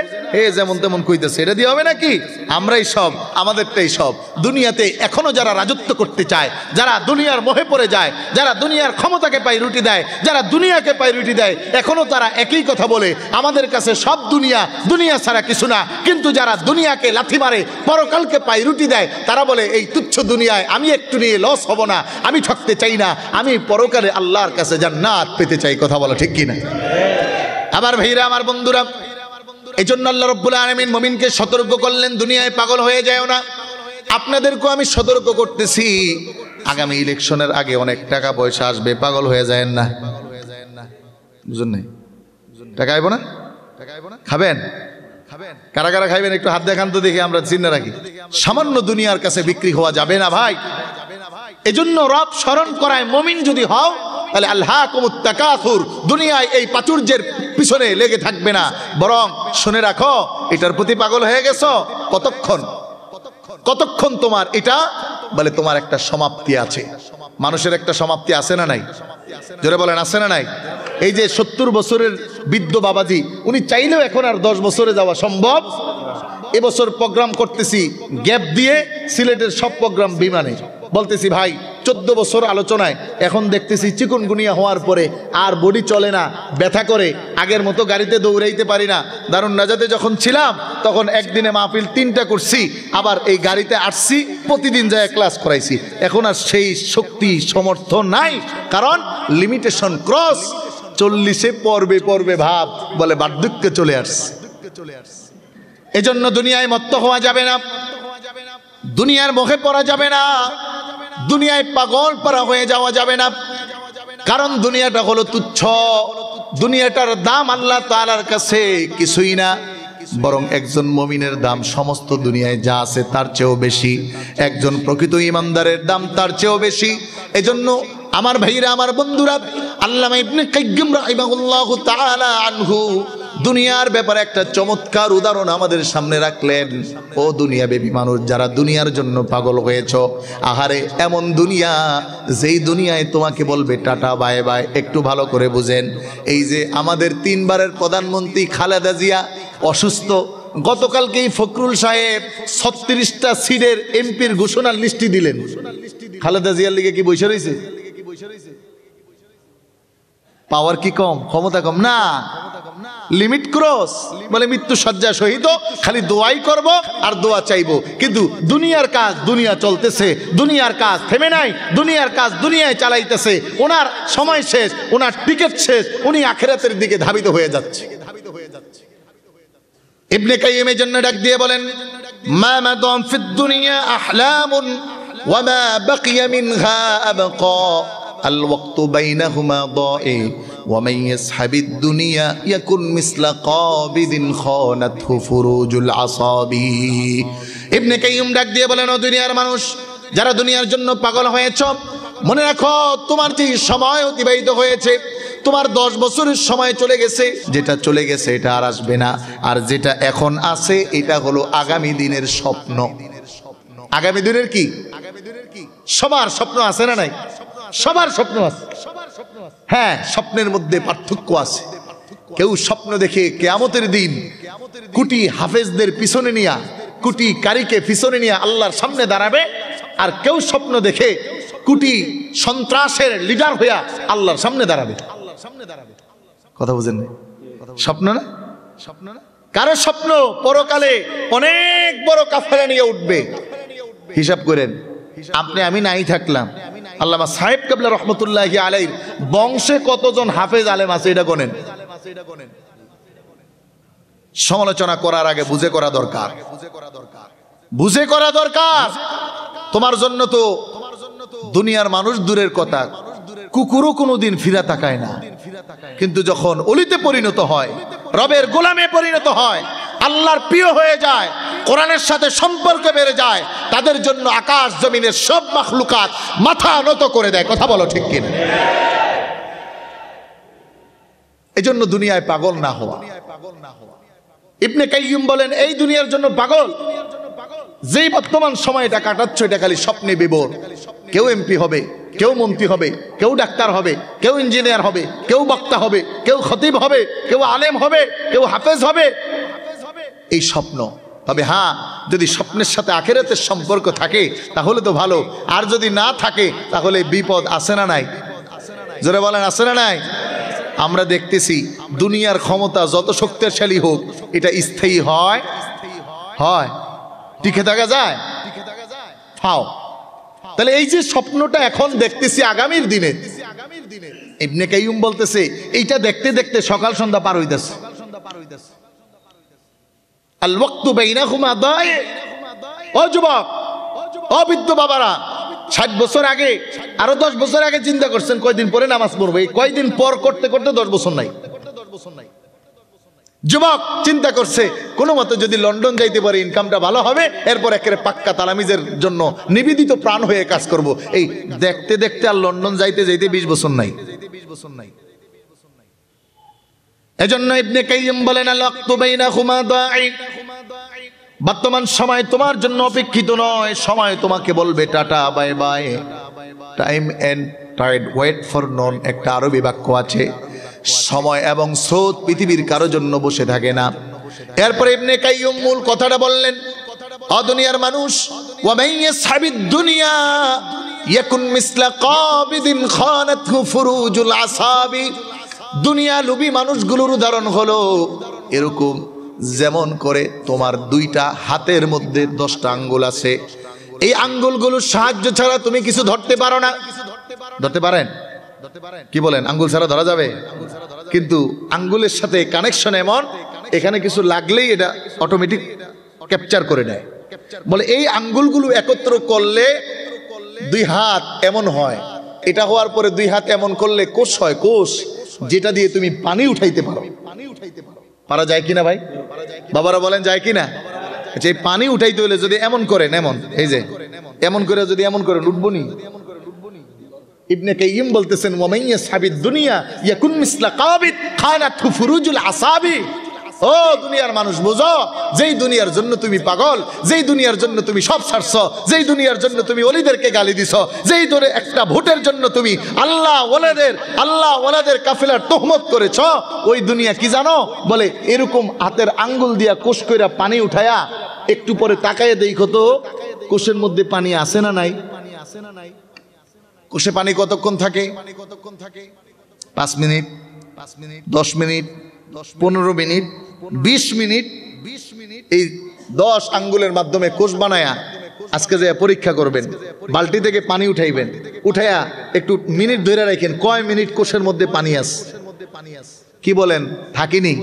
যেমন তেমন কইতেছে, এটা দিয়ে হবে নাকি? আমরাই সব, আমাদেরটাই সব। দুনিয়াতে এখনো যারা রাজত্ব করতে চায়, যারা দুনিয়ার মোহে পড়ে যায়, যারা দুনিয়ার ক্ষমতাকে পাই রুটি দেয়, যারা দুনিয়াকে পাই রুটি দেয়, এখনো তারা একই কথা বলে, আমাদের কাছে সব দুনিয়া, দুনিয়া ছাড়া কিছু না। কিন্তু যারা দুনিয়াকে লাথি মারে, পরকালকে পাই রুটি দেয়, তারা বলে এই তুচ্ছ দুনিয়ায় আমি একটু নিয়ে লস হব না, আমি ঠকতে চাই না, আমি পরকালে আল্লাহর কাছে জান্নাত পেতে চাই। কথা বলা ঠিক কিনা? আবার ভাইরা আমার, বন্ধুরা, এই জন্য আল্লাহ রাব্বুল আলামিন মুমিনকে সতর্ক করলেন, দুনিয়ায় পাগল হয়ে যাও না। আপনাদেরকেও আমি সতর্ক করতেছি, আগামী ইলেকশনের আগে অনেক টাকা পয়সা আসবে, পাগল হয়ে যায়েন না। বুঝুন নাই? টাকা আইব না? খাবেন? কারা কারা খাইবেন একটু হাত দেখান তো দেখি, আমরা চিন্তা রাখি। সামান্য দুনিয়ার কাছে বিক্রি হওয়া যাবে না ভাই। এজন্য রব স্মরণ করায় মুমিন যদি হও তাহলে আলহাকুমুত তাকাসুর, দুনিয়ায় এই প্রাচুর্যের পিছনে লেগে থাকবে না, বরং শুনে রাখো এটার প্রতি পাগল হয়ে গেছো। কতক্ষণ তোমার এটা বলে তোমার একটা সমাপ্তি আছে। মানুষের একটা সমাপ্তি আছে না নাই? জোরে বলেন, আছে না নাই? এই যে 70 বছরের বৃদ্ধ বাবাজি, উনি চাইলেও এখন আর 10 বছরে যাওয়া সম্ভব। এবছর প্রোগ্রাম করতেছি গ্যাপ দিয়ে, সিলেটের সব প্রোগ্রাম বিমানে। বলতেছি ভাই 14 বছর আলোচনায়, এখন দেখতেছি চিকুনগুনিয়া হওয়ার পরে আর বডি চলে না, ব্যথা করে, আগের মতো গাড়িতে দৌড়াইতে পারি না। দারুন নাজাতে যখন ছিলাম তখন একদিনে মাহফিল 3টা করছি, আবার এই গাড়িতে আসছি, প্রতিদিন যায় ক্লাস করাইছি। এখন আর সেই শক্তি সমর্থ নাই, কারণ লিমিটেশন ক্রস। 40-এ পর্বে পর্বে ভাব বলে বার্ধক্যে চলে আসছে। এজন্য দুনিয়ায় মত্ত হওয়া যাবে না, দুনিয়ার মুখে পড়া যাবে না, দুনিয়ায় পাগল পারা হয়ে যাওয়া যাবে না। কারণ দুনিয়াটা হলো তুচ্ছ, দুনিয়াটার দাম আল্লাহ তাআলার কাছে কিছুই না, বরং একজন মুমিনের দাম সমস্ত দুনিয়ায় যা আছে তার চেয়েও বেশি, একজন প্রকৃত ঈমানদারের দাম তার চেয়েও বেশি। এজন্য আমার ভাইরা, আমার বন্ধুরা, আল্লামা ইবনে কাইয়্যিম রাহিমাহুল্লাহু তাআলা আনহু দুনিয়ার ব্যাপারে একটা চমৎকার উদাহরণ আমাদের সামনে রাখলেন। ও দুনিয়া বেবি মানুষ, যারা দুনিয়ার জন্য পাগল হয়েছ, আহারে এমন দুনিয়া যেই দুনিয়ায় তোমাকে বলবে টাটা বাই বাই। একটু ভালো করে বুঝেন, এই যে আমাদের 3 বারের প্রধানমন্ত্রী খালেদা জিয়া অসুস্থ, গতকালকেই ফখরুল সাহেব 36টা সিটের এমপির ঘোষণার লিস্টি দিলেন। খালেদা জিয়ার লিগে কি বসে রয়েছে? পাওয়ার কি কম, ক্ষমতা কম? না, লিমিট ক্রস, বলে মৃত্যু শয্যা শহীদ খালি দোয়াই করব আর দোয়া চাইবো, কিন্তু দুনিয়ার কাজ দুনিয়া চলতেছে, দুনিয়ার কাজ থেমে নাই, দুনিয়ার কাজ দুনিয়ায় চালাইতেছে, ওনার সময় শেষ, ওনার টিকিট শেষ, উনি আখিরাতের দিকে ধাবিত হয়ে যাচ্ছে। ইবনে কাইয়িম এর জন্য ডাক দিয়ে বলেন, মা মাদাম ফিদ দুনিয়া আহলামুন ওয়া মা বাকিয়া মিনহা আবকা আল ওয়াক্তু বাইনাহুমা দাই ওয়া মান ইয়াসহাবিদ দুনিয়া ইয়াকুন মিসলা কাবিদিন খানাতহু ফুরুজুল আসাবি। ইবনে কাইয়িম ডাক দিয়ে বলেন, ও দুনিয়ার মানুষ, যারা দুনিয়ার জন্য পাগল হয়েছ, মনে রাখো তোমার যে সময় অতিবাহিত হয়েছে, তোমার 10 বছরের সময় চলে গেছে, যেটা চলে গেছে এটা আর আসবে না, আর যেটা এখন আছে এটা হলো আগামী দিনের স্বপ্ন। আগামী দিনের কি? সবার স্বপ্ন আছে না নাই? সবার স্বপ্ন আছে। হ্যাঁ, স্বপ্নের মধ্যে পার্থক্য আছে। কেউ স্বপ্ন দেখে কিয়ামতের দিন কোটি হাফেজদের পিছনে নিয়া, কোটি কারীকে পিছনে নিয়ে আল্লাহর সামনে দাঁড়াবে, আর কেউ স্বপ্ন দেখে কোটি সন্ত্রাসের লিডার হইয়া আল্লাহর সামনে দাঁড়াবে। কথা বুঝেন না? স্বপ্ন না? স্বপ্ন না? কারো স্বপ্ন পরকালে অনেক বড় কাফেলা নিয়ে উঠবে। হিসাব করেন, আপনি আমি নাই থাকলাম, আল্লামা সাহেব কেবলা রহমতুল্লাহি আলাইহির বংশে কতজন হাফেজ আলেম আছে এটা গণেন। সমালোচনা করার আগে বুঝে করা দরকার, বুঝে করা দরকার। তোমার জন্য তো দুনিয়ার মানুষ দূরের কথা, কুকুরও কোনোদিন ফিরা তাকায় না, কিন্তু যখন অলিতে পরিণত হয়, রবের গোলামে পরিণত হয়, আল্লাহর প্রিয় হয়ে যায়, কোরআনের সাথে সম্পর্ক বেড়ে যায়, তাদের জন্য আকাশ জমিনের সব মাখলুকাত মাথা নত করে দেয়। কথা বলো ঠিক কিনা? এজন্য দুনিয়ায় পাগল না হওয়া। ইবনে কাইয়িম বলেন, এই দুনিয়ার জন্য পাগল যেই বর্তমান সময়টা কাটাচ্ছ এটা খালি স্বপ্নে বিভোর। কেউ এমপি হবে, কেউ মন্ত্রী হবে, কেউ ডাক্তার হবে, কেউ ইঞ্জিনিয়ার হবে, কেউ বক্তা হবে, কেউ খতিব হবে, কেউ আলেম হবে, কেউ হাফেজ হবে, এই স্বপ্ন। তবে হ্যাঁ, যদি স্বপ্নের সাথে আখিরাতের সম্পর্ক থাকে তাহলে তো ভালো, আর যদি না থাকে তাহলে বিপদ আছে না নাই? জোরে বলেন, আছে না নাই? আমরা দেখতেছি দুনিয়ার ক্ষমতা যত শক্তিশালী হোক, এটা স্থায়ী হয়? হয়? টিকে থাকা যায়? হাও। তাহলে এই যে স্বপ্নটা এখন দেখতেছি আগামীর দিনে, ইবনে কাইয়িম বলতেছে এইটা দেখতে দেখতে সকাল সন্ধ্যা পার হইতেছে। আল ওয়াক্তু বাইনাহুমা দাই। ও যুবক, ও বৃদ্ধ বাবারা, 60 বছর আগে, আরো 10 বছর আগে চিন্তা করছেন কয়দিন পরে নামাজ পড়বো? এই কয়দিন পর করতে করতে 10 বছর নাই। যুবক চিন্তা করছে কোনো মতে যদি লন্ডন যাইতে পারে ইনকামটা ভালো হবে, এরপর একেবারে পাক্কা তালামিজের জন্য নিবেদিত প্রাণ হয়ে কাজ করব। এই দেখতে দেখতে আর লন্ডন যাইতে যাইতে 20 বছর নাই। এজন্য ইবনে কাইয়িম বলেন, আল ওয়াক্তু বাইনাহুমা দাই। বর্তমান সময় তোমার জন্য অপেক্ষিত নয়, সময় তোমাকে বলবে tata bye bye. Time and tide wait for none, একটা আরবি বাক্য আছে। সময় এবং স্রোত পৃথিবীর কারো জন্য বসে থাকে না। এরপরে ইবনে কাইয়িম মূল কথাটা বললেন, ও দুনিয়ার মানুষ, ওয়া মান ইয়াসহাবিদ দুনিয়া ইয়াকুন মিসলা কাবিদিন খানাতহু ফুরুজুল আসাবি। দুনিয়া লোভী মানুষগুলোর উদাহরণ হলো এরকম, যেমন করে তোমার 2টা হাতের মধ্যে 10টা আঙ্গুল আছে, এই আঙ্গুলগুলোর সাহায্য ছাড়া তুমি কিছু ধরতে পারো না। ধরতে পারেন? কি বলেন, আঙ্গুল ছাড়া ধরা যাবে? কিন্তু আঙ্গুলের সাথে কানেকশন এমন, এখানে কিছু লাগলেই এটা অটোমেটিক ক্যাপচার করে নেয়। বলে এই আঙ্গুলগুলো একত্র করলে 2 হাত এমন হয়, এটা হওয়ার পরে 2 হাত এমন করলে কোষ হয়, কোষ যেটা দিয়ে তুমি পানি উঠাইতে পারো। পারা যায় কিনা ভাই? বাবারা বলেন যায় কিনা? যে পানি উঠাইতে হলে যদি এমন করেন, এমন, এই যে এমন করে যদি এমন করে উঠবো নি। ইবনে কাইয়িম বলতেছেন, ওয়া মান ইয়াসহাবিদ দুনিয়া ইয়াকুন মিসলা কাবিদ খানাতহু ফুরুজুল আসাবি। ও দুনিয়ার মানুষ, বুঝো, যেই দুনিয়ার জন্য তুমি পাগল, যেই দুনিয়ার জন্য তুমি সব ছাড়ছো, যেই দুনিয়ার জন্য তুমি ওলিদেরকে গালি দিছো, যেই ধরে একটা ভোটের জন্য তুমি আল্লাহ ওয়ালাদের কাফেলার তোহমত করেছ, ওই দুনিয়া কি জানো? বলে এরকম হাতের আঙ্গুল দিয়া কোষ কইরা পানি উঠায়া একটু পরে তাকায়ে দেখো তো কোষের মধ্যে পানি আছে না নাই? কোষে পানি কতক্ষণ থাকে? 5 মিনিট, 10 মিনিট, 15 মিনিট 20 মিনিট এই 10 আঙ্গুলের মাধ্যমে কোষ বানায়া আজকে যে পরীক্ষা করবেন, বালতি থেকে পানি উঠাইবেন, উঠাইয়া একটু মিনিট ধরে রাখেন কয় মিনিট কোষের মধ্যে পানি আছে। কি বলেন? থাকিনি?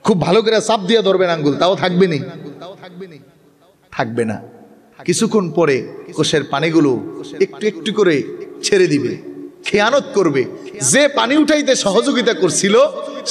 খুব ভালো করে চাপ দিয়ে ধরবেন আঙ্গুল, তাও থাকবে নি? থাকবে না। কিছুক্ষণ পরে কোষের পানিগুলো একটু একটু করে ছেড়ে দিবে, খেয়ানত করবে। যে পানি উঠাইতে সহযোগিতা করছিল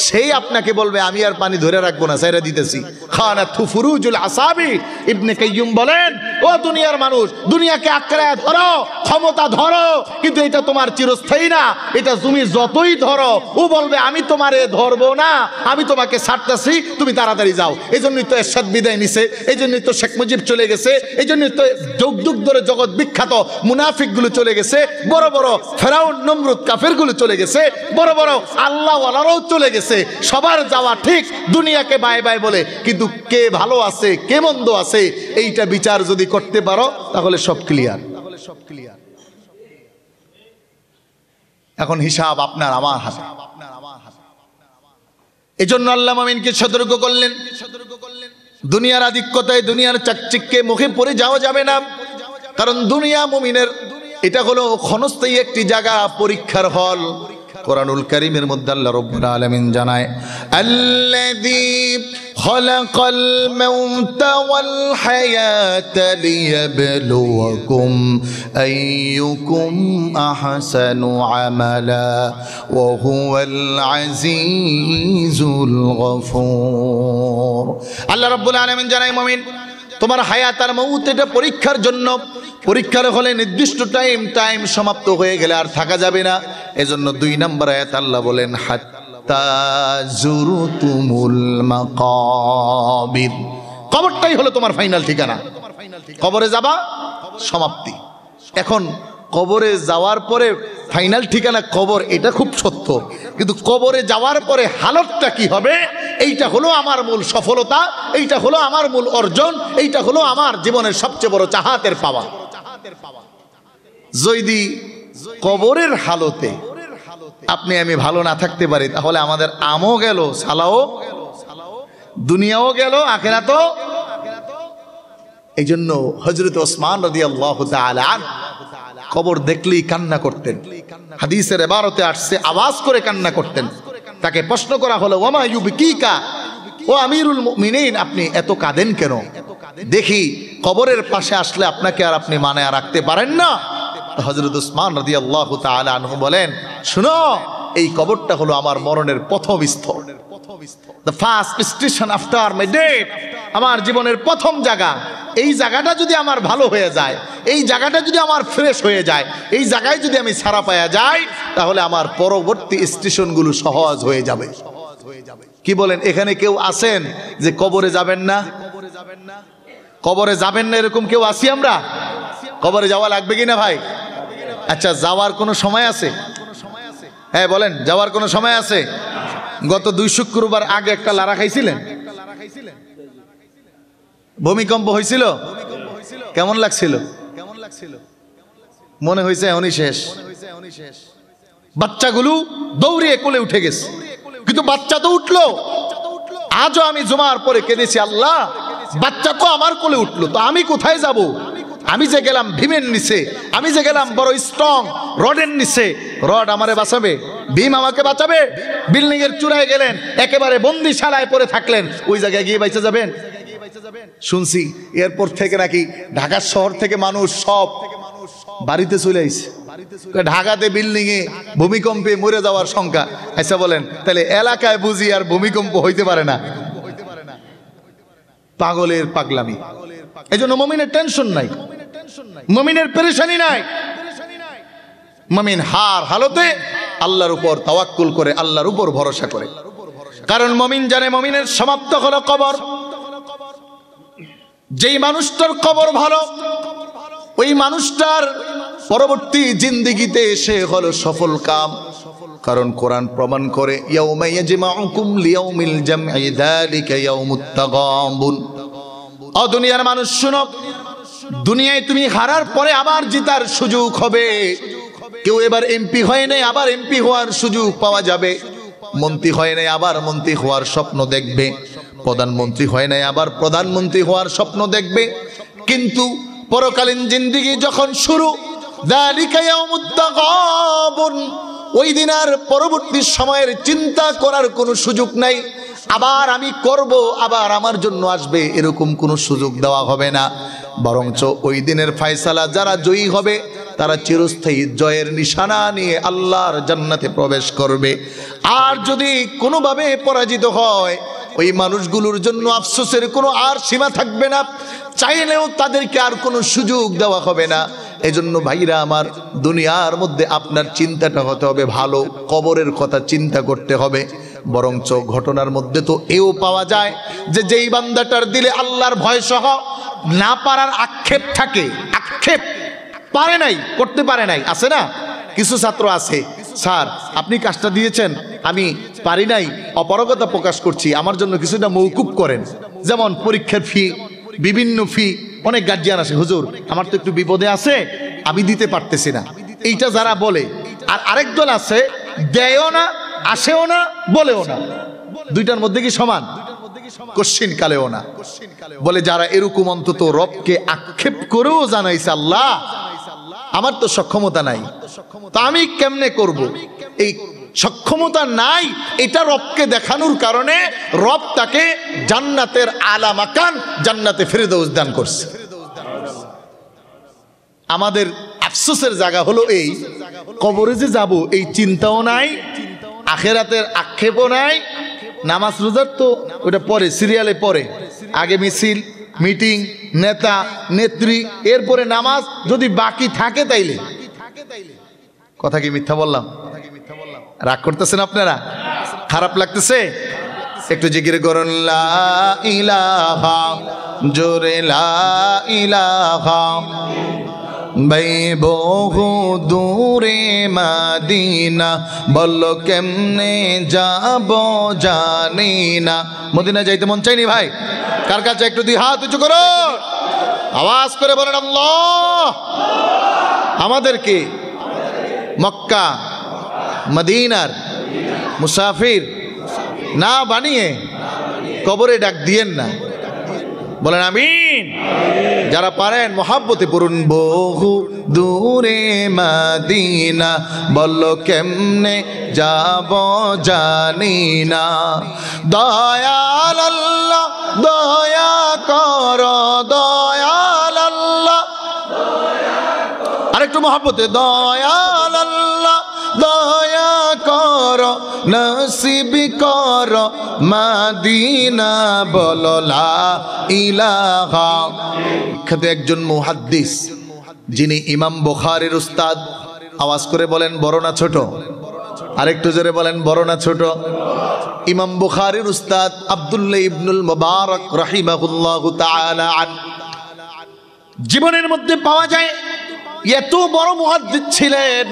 সেই আপনাকে বলবে আমি আর পানি ধরে রাখবো না, ছেড়ে দিতেছি। খানা ফুরুজুল আসাবি ইবনে কাইয়ুম বলেন, ও দুনিয়ার মানুষ, দুনিয়াকে আঁকড়ে ধরো, ক্ষমতা ধরো, কিন্তু এটা তোমার চিরস্থায়ী না। এটা তুমি যতই ধরো, ও বলবে আমি তোমারে ধরবো না, আমি তোমাকে ছাড়তেছি, তুমি তাড়াতাড়ি যাও। এই জন্যই তো এরশাদ বিদায় নিছে, এই জন্যই তো শেখ মুজিব চলে গেছে, এই জন্যই তো যুগ যুগ ধরে জগৎ বিখ্যাত মুনাফিকগুলো চলে গেছে, বড় বড় ফেরাউন নমরুদ কাফেরগুলো চলে গেছে, বড় বড় আল্লাহ ওয়ালারাও চলে গেছে। সবার যাওয়া ঠিক, দুনিয়াকে বাই বাই বলে, কিন্তু কে ভালো আছে কে মন্দ আছে এইটা বিচার যদি করতে পারো তাহলে সব ক্লিয়ার। এখন হিসাব আপনার আমার হাতে। এজন্য আল্লাহ মুমিনকে সতর্ক করলেন, দুনিয়ার আধিক্যতায়, দুনিয়ার চাকচিক্যে মুখে পড়ে যাওয়া যাবে না। কারণ দুনিয়া মুমিনের এটা হলো ক্ষণস্থায়ী একটি জায়গা, পরীক্ষার হল। কোরআনুল কারীমের মধ্যে আল্লাহ রাব্বুল আলামিন জানায়, আল্লাযী খালাকাল মাউতা ওয়াল হায়াতা লিয়াবলুয়াকুম আইয়ুকুম আহসানু আমালা ওয়া হুয়াল আজিজুল গফুর। আল্লাহ রাব্বুল আলামিন জানায়, মুমিন তোমার হায়াত আর মউত এটা পরীক্ষার জন্য। পরীক্ষার হলে নির্দিষ্ট টাইম সমাপ্ত হয়ে গেলে আর থাকা যাবে না। এজন্য 2 নম্বর আয়াত আল্লাহ বলেন, হাত্তা জুরতুমুল মাকাবির। কবরটাই হলো তোমার ফাইনাল ঠিকানা। কবরে যাবা, সমাপ্তি। এখন কবরে যাওয়ার পরে ফাইনাল ঠিকানা কবর, এটা খুব সত্য, কিন্তু কবরে যাওয়ার পরে হালতটা কি হবে এইটা হলো আমার মূল সফলতা, এইটা হলো আমার মূল অর্জন, এইটা হলো আমার জীবনের সবচেয়ে বড় চাহাতের পাওয়া। যদি কবরের হালতে আপনি আমি ভালো না থাকতে পারি, তাহলে আমাদের আমও গেল, সালাও, দুনিয়াও গেল, আখিরাতও। এই জন্য হযরত ওসমান রাদিয়াল্লাহু তাআলা কবর দেখলেই কান্না করতেন। হাদিসের ইবারতে আসছে আওয়াজ করে কান্না করতেন। তাকে প্রশ্ন করা হলো, ওমা ইউবকিকা, ও আমিরুল মুমিনিন, আপনি এত কাঁদেন কেন? দেখি কবরের পাশে আসলে আপনাকে আর আপনি মানে রাখতে পারেন না। হযরত ওসমান রাদিয়াল্লাহু তাআলা আনহু বলেন, শুনো, এই কবরটা হলো আমার মরণের প্রথম স্থল, the first station after my death, আমার জীবনের প্রথম জায়গা। এই জায়গাটা যদি আমার ভালো হয়ে যায়, এই জায়গাটা যদি আমার ফ্রেশ হয়ে যায়, এই জায়গায় যদি আমি ছাড়া পাওয়া যাই, তাহলে আমার পরবর্তী স্টেশনগুলো সহজ হয়ে যাবে। কি বলেন? এখানে কেউ আছেন যে কবরে যাবেন না? কবরে যাবেন না এরকম কেউ আছি আমরা? কবরে যাওয়া লাগবে কিনা ভাই? আচ্ছা, যাওয়ার কোনো সময় আছে? হ্যাঁ বলেন, যাওয়ার কোনো সময় আছে? গত 2 শুক্রবার আগে একটা লারা খাইছিলেন? ভূমিকম্প হয়েছিল? কেমন লাগছিল? মনে হয়েছে এখনই শেষ। বাচ্চাগুলো দৌড়িয়ে কোলে উঠে গেছে, কিন্তু বাচ্চা তো উঠলো। আজও আমি জুমার পরে কেঁদেছি, আল্লাহ, বাচ্চা তো আমার কোলে উঠলো, তো আমি কোথায় যাব? আমি যে গেলাম ভীমের নিচে, আমি যে গেলাম বড় স্ট্রং রডের নিচে, রড আমারে বাঁচাবে? ভীম আমাকে বাঁচাবে? বিল্ডিং এর চূড়ায় গেলেন, একেবারে বন্দিশালায় পড়ে থাকলেন, ওই জায়গায় গিয়ে বাইচে যাবেন? শুনছি এরপর থেকে নাকি ঢাকা শহর থেকে মানুষ সব বাড়িতে চলে আইছে। ঢাকাতে বিল্ডিং এ ভূমিকম্পে মরে যাওয়ার সংখ্যা। আচ্ছা বলেন, তাহলে এলাকায় বুঝি আর ভূমিকম্প হইতে পারে না? পাগলের পাগলামি। এই জন্য মুমিনের টেনশন নাই, মুমিনের পেরেশানি নাই। মুমিন হার হালতে আল্লাহর উপর তাওয়াক্কুল করে, আল্লাহর উপর ভরসা করে। কারণ মুমিন জানে মুমিনের সমাপ্ত হলো কবর। যেই মানুষটার কবর ভালো, ওই মানুষটার পরবর্তী জিন্দেগিতে সে হলো সফল কাম। কারণ কোরআন প্রমাণ করে, ইয়াউমা ইয়াজমাউকুম লিয়াউমিল জামঈ যালিকা ইয়াউমুত তাগাবুন। ও দুনিয়ার মানুষ শুনো, দুনিয়ায় তুমি হারার পরে আবার জেতার সুযোগ হবে। কেউ এবার এমপি হয় নাই, আবার এমপি হওয়ার সুযোগ পাওয়া যাবে। মন্ত্রী হয় নাই আবার মন্ত্রী হওয়ার স্বপ্ন দেখবে, প্রধানমন্ত্রী হয় নাই আবার প্রধানমন্ত্রী হওয়ার স্বপ্ন দেখবে। কিন্তু পরকালীন জিন্দেগি যখন শুরু, যালিকা ইয়াউমুত তাগাবুন, ওই দিন আর পরবর্তী সময়ের চিন্তা করার কোনো সুযোগ নাই। আবার আমি করব, আবার আমার জন্য আসবে, এরকম কোনো সুযোগ দেওয়া হবে না। বরঞ্চ ওই দিনের ফয়সালা যারা জয়ী হবে তারা চিরস্থায়ী জয়ের নিশানা নিয়ে আল্লাহর জান্নাতে প্রবেশ করবে। আর যদি কোনোভাবে পরাজিত হয়, ওই মানুষগুলোর জন্য আফসোসের কোনো আর সীমা থাকবে না, চাইলেও তাদেরকে আর কোনো সুযোগ দেওয়া হবে না। এজন্য ভাইরা আমার, দুনিয়ার মধ্যে আপনার চিন্তাটা হতে হবে ভালো, কবরের কথা চিন্তা করতে হবে। বরঞ্চ ঘটনার মধ্যে তো এও পাওয়া যায় যে যেই বান্দাটার দিলে আল্লাহর ভয় সহ না পারার আক্ষেপ থাকে, আক্ষেপ পারে নাই, করতে পারে নাই, আছে না? কিছু ছাত্র আছে, স্যার আপনি কাজটা দিয়েছেন, আমি পারি নাই, অপারগতা প্রকাশ করছি, আমার জন্য কিছুটা মওকুফ করেন। যেমন পরীক্ষার ফি, বিভিন্ন ফি, অনেক গার্জিয়ান আসে, হুজুর আমার তো একটু বিপদে আছে, আমি দিতে পারতেছি না, এইটা যারা বলে। আর আরেক দল আছে, দেয়ও না, আসেও না, বলেও না, দুইটার মধ্যে কি সমান? কোশ্চিন কালেও না। বলে যারা এরকম অন্তত রবকে আক্ষেপ করেও জানাইছে, আল্লাহ আমার তো সক্ষমতা নাই, তা আমি কেমনে করব? এই সক্ষমতা নাই, এটা রবকে দেখানোর কারণে রব তাকে জান্নাতের আলা মাকান, জান্নাতে ফেরদৌস দান করছে। আমাদের আফসোসের জায়গা হলো এই, কবরে যে যাব এই চিন্তাও নাই, আখেরাতের আক্ষেপও নাই। নামাজ রোজার তো ওটা পরে, সিরিয়ালে পরে, আগে মিছিল, মিটিং, নেতা নেত্রী, এরপরে নামাজ যদি বাকি থাকে তাইলে। কথা কি মিথ্যা বললাম? রাগ করতেছেন আপনারা? খারাপ লাগতেছে? একটু জিকির করুন, লা ইলাহা, জোরে লা ইলাহা, ভাই বহু দূরে মদিনা, বলো কেমনে যাব জানি না। মদিনা যাইতে মন চাইনি ভাই? কার কাছে একটু দুই হাত উঁচু করো, আওয়াজ করে বলেন আল্লাহ। আমাদেরকে মক্কা মদিনার মুসাফির না বানিয়ে কবরে ডাক দিয়েন না, বলেন আমিন। যারা পারেন মহাব্বতে পড়ুন, বহু দূরে মদিনা, বলো কেমনে যাব জানি না। দয়াল আল্লাহ দয়া কর, দয়াল আল্লাহ, আরেকটু মহাব্বতে, দয়াল আল্লাহ দয়া কর, নসিব কর মদিনা, বলো লা ইলাহা। বিখ্যাত একজন মুহাদ্দিস, যিনি ইমাম বুখারীর উস্তাদ, আওয়াজ করে বলেন বড় না ছোট? আরেকটু জোরে বলেন বড় না ছোট? ইমাম বুখারীর উস্তাদ আব্দুল্লাহ ইবনুল মুবারক রাহিমাহুল্লাহু তাআলা জীবনের মধ্যে পাওয়া যায় এত বড় মুহাদ্দিস ছিলেন,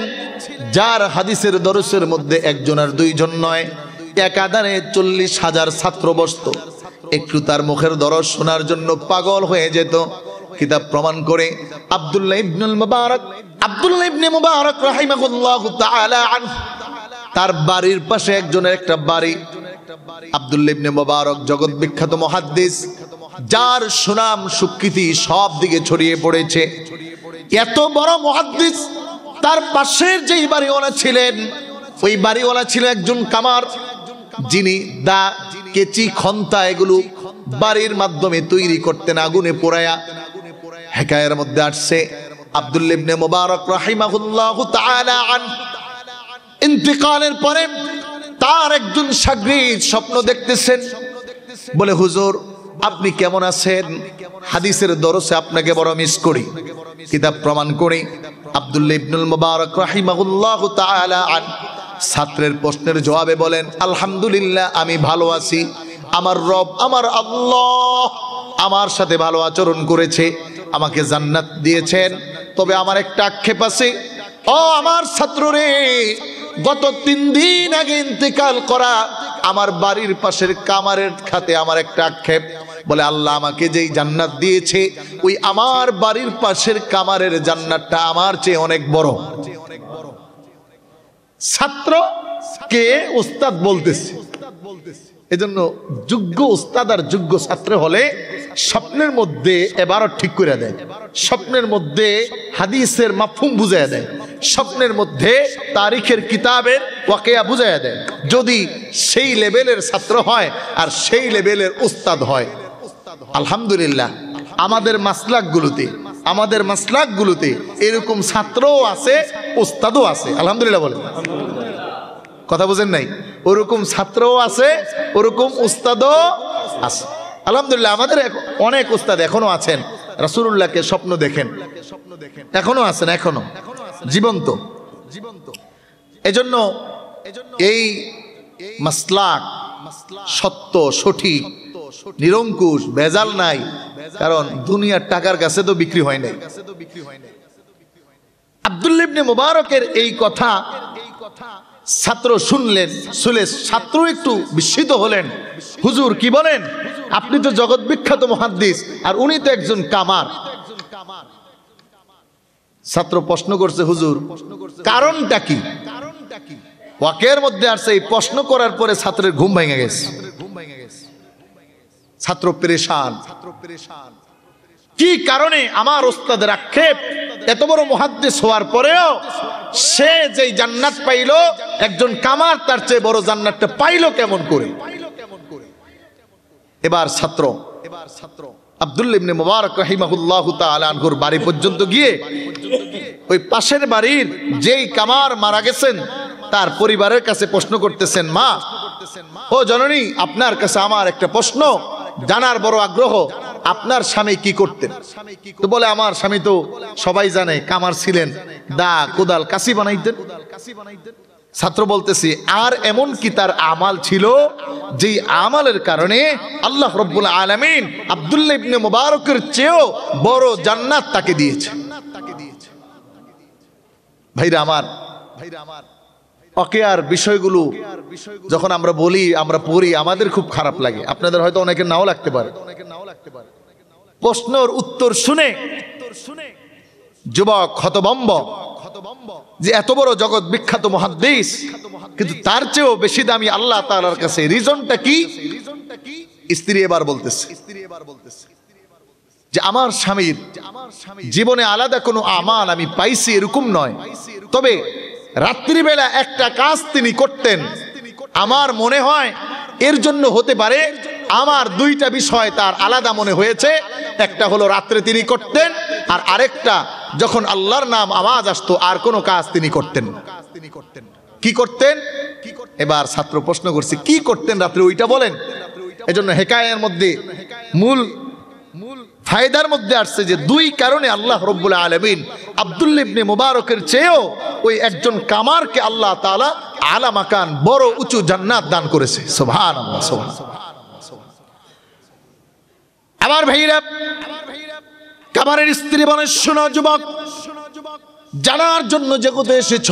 যার হাদিসের দরসের মধ্যে একজন আর দুইজন নয়, একাধারে 40,000 ছাত্র বসত, একটু তার মুখের দরস শোনার জন্য পাগল হয়ে যেত। কিতাব প্রমাণ করে আব্দুল্লাহ ইবনুল মুবারক, আব্দুল্লাহ ইবনে মুবারক রাহিমাহুল্লাহু তাআলা আনহু, তার বাড়ির পাশে একজনের একটা বাড়ি। আব্দুল্লাহ ইবনে মুবারক জগৎ বিখ্যাত মুহাদ্দিস, যার সুনাম সুকৃতি সব দিকে ছড়িয়ে পড়েছে। এত বড় মুহাদ্দিস, তার পাশের যেই বাড়িওয়ালা ছিলেন, ওই বাড়িওয়ালা ছিল একজন কামার, যিনি দা, কেচি, খন্তা এগুলো বাড়ির মাধ্যমে তৈরি করতেন আগুনে পোড়ায়া। হেকায়ের মধ্যে আসছে আব্দুল্লাহ ইবনে মুবারক রাহিমাহুল্লাহু তাআলা আনহু ইন্তিকালের পরে তার একজন শাগরিদ স্বপ্ন দেখতেছেন, বলে হুজুর আপনি কেমন আছেন? হাদিসের দরসে আপনাকে বড় মিস করি। কিতাব প্রমাণ করে আব্দুল্লাহ ইবনুল মুবারক রাহিমাহুল্লাহু তাআলা আনহু ছাত্রের প্রশ্নের জবাবে বলেন, আলহামদুলিল্লাহ আমি ভালো আছি, আমার রব আমার আল্লাহ আমার সাথে ভালো আচরণ করেছে, আমাকে জান্নাত দিয়েছেন। তবে আমার একটা আক্ষেপ আছে, ও আমার ছাত্র রে, গত 3 দিন আগে ইন্তেকাল করা আমার বাড়ির পাশের কামারের খাতে আমার একটা আক্ষেপ। বলে আল্লাহ আমাকে যেই জান্নাত দিয়েছে, ওই আমার বাড়ির পাশের কামারের জান্নাতটা আমার চেয়ে অনেক বড়। ছাত্র কে উস্তাদ বলতেছে। এজন্য যোগ্য উস্তাদ আর যোগ্য ছাত্র হলে স্বপ্নের মধ্যে এবারও ঠিক করে দেয়, স্বপ্নের মধ্যে হাদিসের মাফহুম বুঝাইয়া দেয়, স্বপ্নের মধ্যে তারিখের কিতাবের ওয়াকিয়া বুঝাইয়া দেয়, যদি সেই লেভেলের ছাত্র হয় আর সেই লেভেলের উস্তাদ হয়। আলহামদুলিল্লাহ আমাদের মাসলাকগুলোতে এরকম ছাত্রও আছে, উস্তাদও আছে। আলহামদুলিল্লাহ বলেন, কথা বুঝেন নাই? ওরকম ছাত্রও আছে, ওরকম উস্তাদও আছে। আলহামদুলিল্লাহ আমাদের অনেক উস্তাদ এখনো আছেন, রাসূলুল্লাহকে স্বপ্ন দেখেন, এখনো আছেন, এখনো জীবন্ত। এজন্য এই মাসলাক সত্য, সঠিক, নিরঙ্কুশ, ভেজাল নাই, কারণ দুনিয়ার টাকার কাছে তো বিক্রি হয় নাই। আব্দুল্লাহ ইবনে মুবারকের এই কথা ছাত্র শুনলেন, শুনে ছাত্র একটু বিস্মিত হলেন। হুজুর কি বলেন? আপনি তো জগৎ বিখ্যাত মুহাদ্দিস আর উনি তো একজন কামার। ছাত্র প্রশ্ন করছে, হুজুর কারণটা কি? ওয়াকের মধ্যে আসছে এই প্রশ্ন করার পরে ছাত্রের ঘুম ভেঙে গেছে। ছাত্র পেরেশান, কি কারণে আমার ওস্তাদের আক্ষেপ এত বড় মুহাদ্দিস হওয়ার পরেও সে যেই জান্নাত পাইলো, একজন কামার তার চেয়ে বড় জান্নাতটা পাইলো কেমন করে? এবার ছাত্র আব্দুল্লাহ ইবনে মুবারক রাহিমাহুল্লাহু তাআলা আনহুর বাড়ি পর্যন্ত গিয়ে ওই পাশের বাড়ির যেই কামার মারা গেছেন তার পরিবারের কাছে প্রশ্ন করতেছেন, মা ও জননী, আপনার কাছে আমার একটা প্রশ্ন জানার বড় আগ্রহ, আপনার স্বামী কি করতেন? তো বলে, আমার স্বামী তো সবাই জানে কামার ছিলেন, দা কোদাল কাশি বানাইতেন। ছাত্র বলতেছি, আর এমন কি তার আমাল ছিল যেই আমালের কারণে আল্লাহ রাব্বুল আলামিন আব্দুল্লাহ ইবনে মুবারকের চেয়েও বড় জান্নাত তাকে দিয়েছে? ভাইরা আমার, ওয়াকিয়ার বিষয়গুলো যখন আমরা বলি, আমরা পড়ি, আমাদের খুব খারাপ লাগে, আপনাদের হয়তো অনেকের নাও লাগতে পারে। প্রশ্নের উত্তর শুনে যুবক হতভম্ব যে এত বড় জগৎ বিখ্যাত মুহাদ্দিস, কিন্তু তার চেয়েও বেশি দামি আল্লাহ তাআলার কাছে। রিজনটা কি? স্ত্রী এবার বলতেছে যে আমার স্বামীর জীবনে আলাদা কোনো আমাল আমি পাইছি এরকম নয়, তবে রাত্রিবেলা একটা কাজ তিনি করতেন, আমার মনে হয় এর জন্য হতে পারে আমার দুইটা বিষয় তার আলাদা মনে হয়েছে। একটা হলো রাত্রে তিনি করতেন, আর আরেকটা যখন আল্লাহর নাম আওয়াজ আসতো আর কোনো কাজ তিনি করতেন। কি করতেন? এবার ছাত্র প্রশ্ন করছে, কি করতেন রাত্রে, ওইটা বলেন। এজন্য হেকায়ের মধ্যে মূল ফায়দার মধ্যে আসছে যে দুই কারণে আল্লাহ রাব্বুল আলামিন আব্দুল্লাহ ইবনে মুবারকের চেয়েও ওই একজন কামারকে আল্লাহ তাআলা আলা মাকান, বড় উঁচু জান্নাত দান করেছে। সুবহানাল্লাহ, সুবহানাল্লাহ। আমার ভাইরা, কামারের স্ত্রী বলে, শোনো যুবক, জানার জন্য জগতে এসেছ,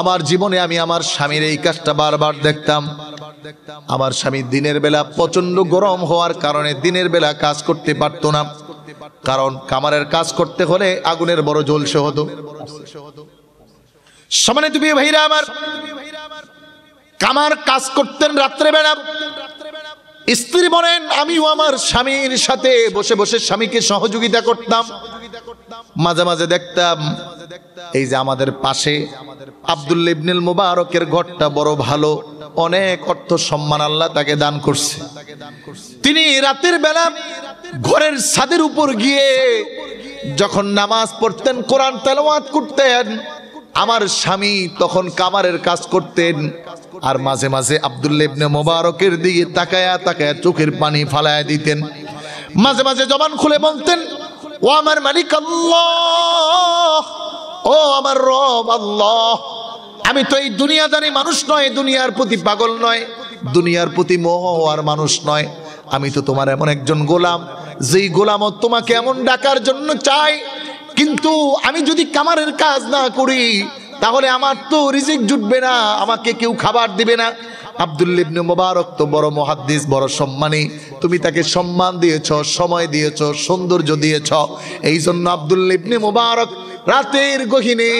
আমার জীবনে আমি আমার স্বামীর এই কাজটা বারবার দেখতাম। আমার স্বামী দিনের বেলা প্রচন্ড গরম হওয়ার কারণে দিনের বেলা কাজ করতে পারতো না, কারণ কামারের কাজ করতে হলে আগুনের বড় জ্বলসে হতো। সমানে তুমি ভাইরা আমার, কামার কাজ করতেন রাত্রেবেলা। স্ত্রী বলেন, আমিও আমার স্বামীর সাথে বসে বসে স্বামীকে সহযোগিতা করতাম। মাঝে মাঝে দেখতাম এই যে আমাদের পাশে আব্দুল্লাহ ইবনে মুবারকের ঘরটা বড় ভালো, অনেক অর্থ সম্মান আল্লাহ তাকে দান করছে। তিনি রাতের বেলা ঘরের ছাদের উপর গিয়ে যখন নামাজ পড়তেন, কোরআন তেলাওয়াত করতেন, আমার স্বামী তখন কামারের কাজ করতেন। আর মাঝে মাঝে আব্দুল্লাহ ইবনে মুবারকের দিকে তাকায়া তাকায়া চোখের পানি ফালায়া দিতেন। মাঝে মাঝে জবান খুলে বলতেন, ও আমার মালিক আল্লাহ, ও আমার রব আল্লাহ, আমি তো এই দুনিয়াদারি মানুষ নয়, দুনিয়ার প্রতি পাগল নয়, দুনিয়ার প্রতি মোহ আর মানুষ নয়, আমি তো তোমার এমন একজন গোলাম, যেই গোলামও তোমাকে এমন ডাকার জন্য চাই। কিন্তু আমি যদি কামারের কাজ না করি তাহলে আমার তো রিজিক জুটবে না, আমাকে কেউ খাবার দিবে না, আব্দুল্লাহ ইবনে মুবারক তো বড় মুহাদ্দিস, বড় সম্মানী, তুমি তাকে সম্মান দিয়েছ, সময় দিয়েছ, সৌন্দর্য দিয়েছ। এই জন্য আব্দুল্লাহ ইবনে মুবারক রাতের গহীনে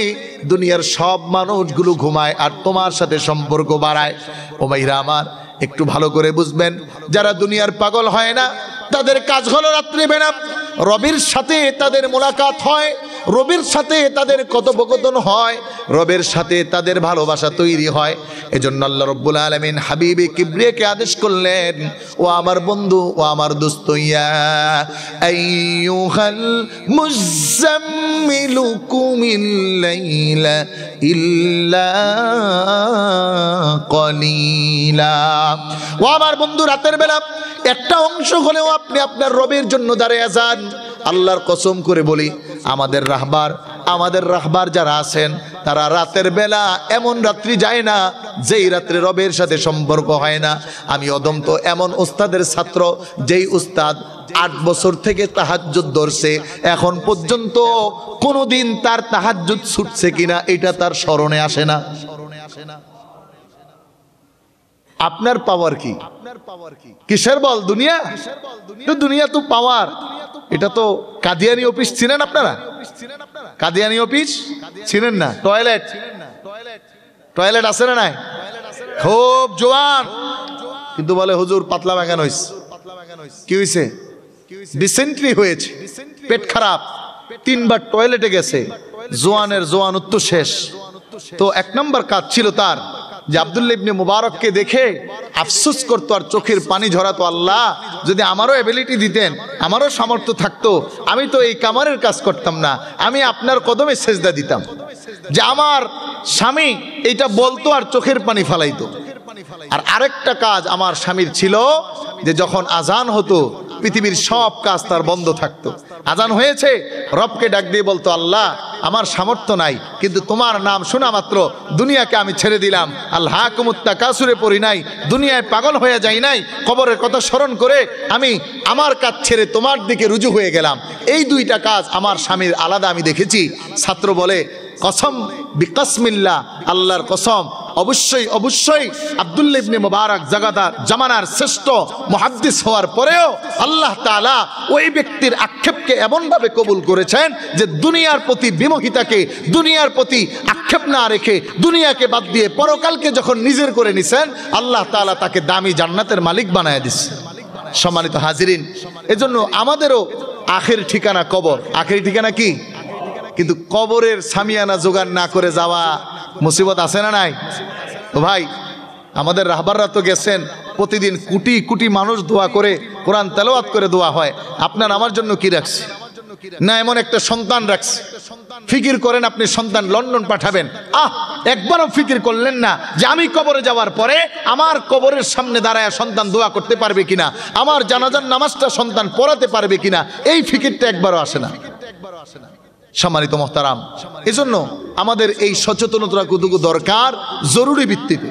দুনিয়ার সব মানুষগুলো ঘুমায় আর তোমার সাথে সম্পর্ক বাড়ায়। ও ভাইরা আমার, একটু ভালো করে বুঝবেন, যারা দুনিয়ার পাগল হয় না তাদের কাজ হলো রাত্রে বেলা রবের সাথে তাদের মোলাকাত হয়, রবের সাথে তাদের কথোপকথন হয়, রবের সাথে তাদের ভালোবাসা তৈরি হয়। এজন্য আল্লাহ রাব্বুল আলামিন হাবিবে কিবরিয়াকে আদেশ করলেন, ও আমার বন্ধু, ও আমার দোস্ত, ইয়া আইয়ুহাল মুযাম্মিলু কুমিল লাইলা ইল্লা কলিলা। ও আমার বন্ধু, রাতের বেলা একটা অংশ হলেও আপনি আপনার রবের জন্য দাঁড়িয়ে যান। আল্লাহর কসম করে বলি, আমাদের রাহবার যারা আছেন তারা রাতের বেলা এমন রাত্রি যায় না যেই রাত্রে রবের সাথে সম্পর্ক হয় না। আমি অদন্ত এমন উস্তাদের ছাত্র, যেই উস্তাদ 8 বছর থেকে তাহাজ্জুদ ধরছে, এখন পর্যন্ত কোনোদিন তার তাহাজ্জুদ ছুটছে কিনা এটা তার স্মরণে আসে না। আপনার পাওয়ার কি? কিসের বল? দুনিয়া তো, দুনিয়া তো পাওয়ার। এটা তো কাদিয়ানি অফিস চিনেন আপনারা? কাদিয়ানি অফিস চিনেন না? টয়লেট আছে না নাই? খুব জোয়ান, কিন্তু বলে হুজুর পাতলা বাগান হয়েছে। কি হয়েছে? ডিসেন্ট্রি হয়েছে, পেট খারাপ, 3 বার টয়লেটে গেছে, জোয়ানের জোয়ানত্ব শেষ। তো 1 নম্বর কাজ ছিল তার যে আব্দুল্লাহ ইবনে মুবারককে দেখে আফসোস করতো আর চোখের পানি ঝরাতো, আল্লাহ যদি আমারও এবিলিটি দিতেন, আমারও সামর্থ্য থাকতো, আমি তো এই কামারের কাজ করতাম না, আমি আপনার কদমে সেজদা দিতাম। যে আমার স্বামী এইটা বলতো আর চোখের পানি ফালাইতো। আর আরেকটা কাজ আমার স্বামীর ছিল যে যখন আজান হতো পৃথিবীর সব কাজ তার বন্ধ থাকতো, আজান হয়েছে রবকে ডাক দিয়ে বলতো, আল্লাহ আমার সামর্থ্য নাই, কিন্তু তোমার নাম শোনা মাত্র দুনিয়াকে আমি ছেড়ে দিলাম, আল্লাহকুমুত তাকাসুরে পড়ি নাই, দুনিয়ায় পাগল হয়ে যাই নাই, কবরের কথা স্মরণ করে আমি আমার কাজ ছেড়ে তোমার দিকে রুজু হয়ে গেলাম। এই 2টা কাজ আমার স্বামীর আলাদা আমি দেখেছি। ছাত্র বলে, কসম বিকাসমিল্লাহ, আল্লাহর কসম, অবশ্যই আব্দুল্লাহ ইবনে মুবারক জামানার শ্রেষ্ঠ মুহাদ্দিস হওয়ার পরেও আল্লাহ তাআলা ওই ব্যক্তির আক্ষেপকে এমনভাবে কবুল করেছেন যে দুনিয়ার প্রতি বিমোহিতাকে, দুনিয়ার প্রতি আক্ষেপ না রেখে, দুনিয়াকে বাদ দিয়ে পরকালকে যখন নিজের করে নিছেন, আল্লাহ তাআলা তাকে দামি জান্নাতের মালিক বানায় দিচ্ছে। সম্মানিত হাজিরিন, এজন্য আমাদেরও আখের ঠিকানা কবর। আখের ঠিকানা কি? কিন্তু কবরের সামিয়ানা জোগাড় না করে যাওয়া মুসিবত আছে না নাই? তো ভাই, আমাদের রাহবাররা তো গেছেন, প্রতিদিন কোটি কোটি মানুষ দোয়া করে, কোরআন তেলাওয়াত করে দোয়া হয়। আপনার আমার জন্য কি রাখছে? না এমন একটা সন্তান রাখছে। ফিকির করেন, আপনি সন্তান লন্ডন পাঠাবেন, একবারও ফিকির করলেন না যে আমি কবরে যাওয়ার পরে আমার কবরের সামনে দাঁড়ায় সন্তান দোয়া করতে পারবে কিনা, আমার জানাজার নামাজটা সন্তান পড়াতে পারবে কিনা, এই ফিকিরটা একবারও আসে না। সম্মানিত মুহতারাম, এজন্য আমাদের এই সচেতনতা কতটুকু দরকার, জরুরি ভিত্তিতে।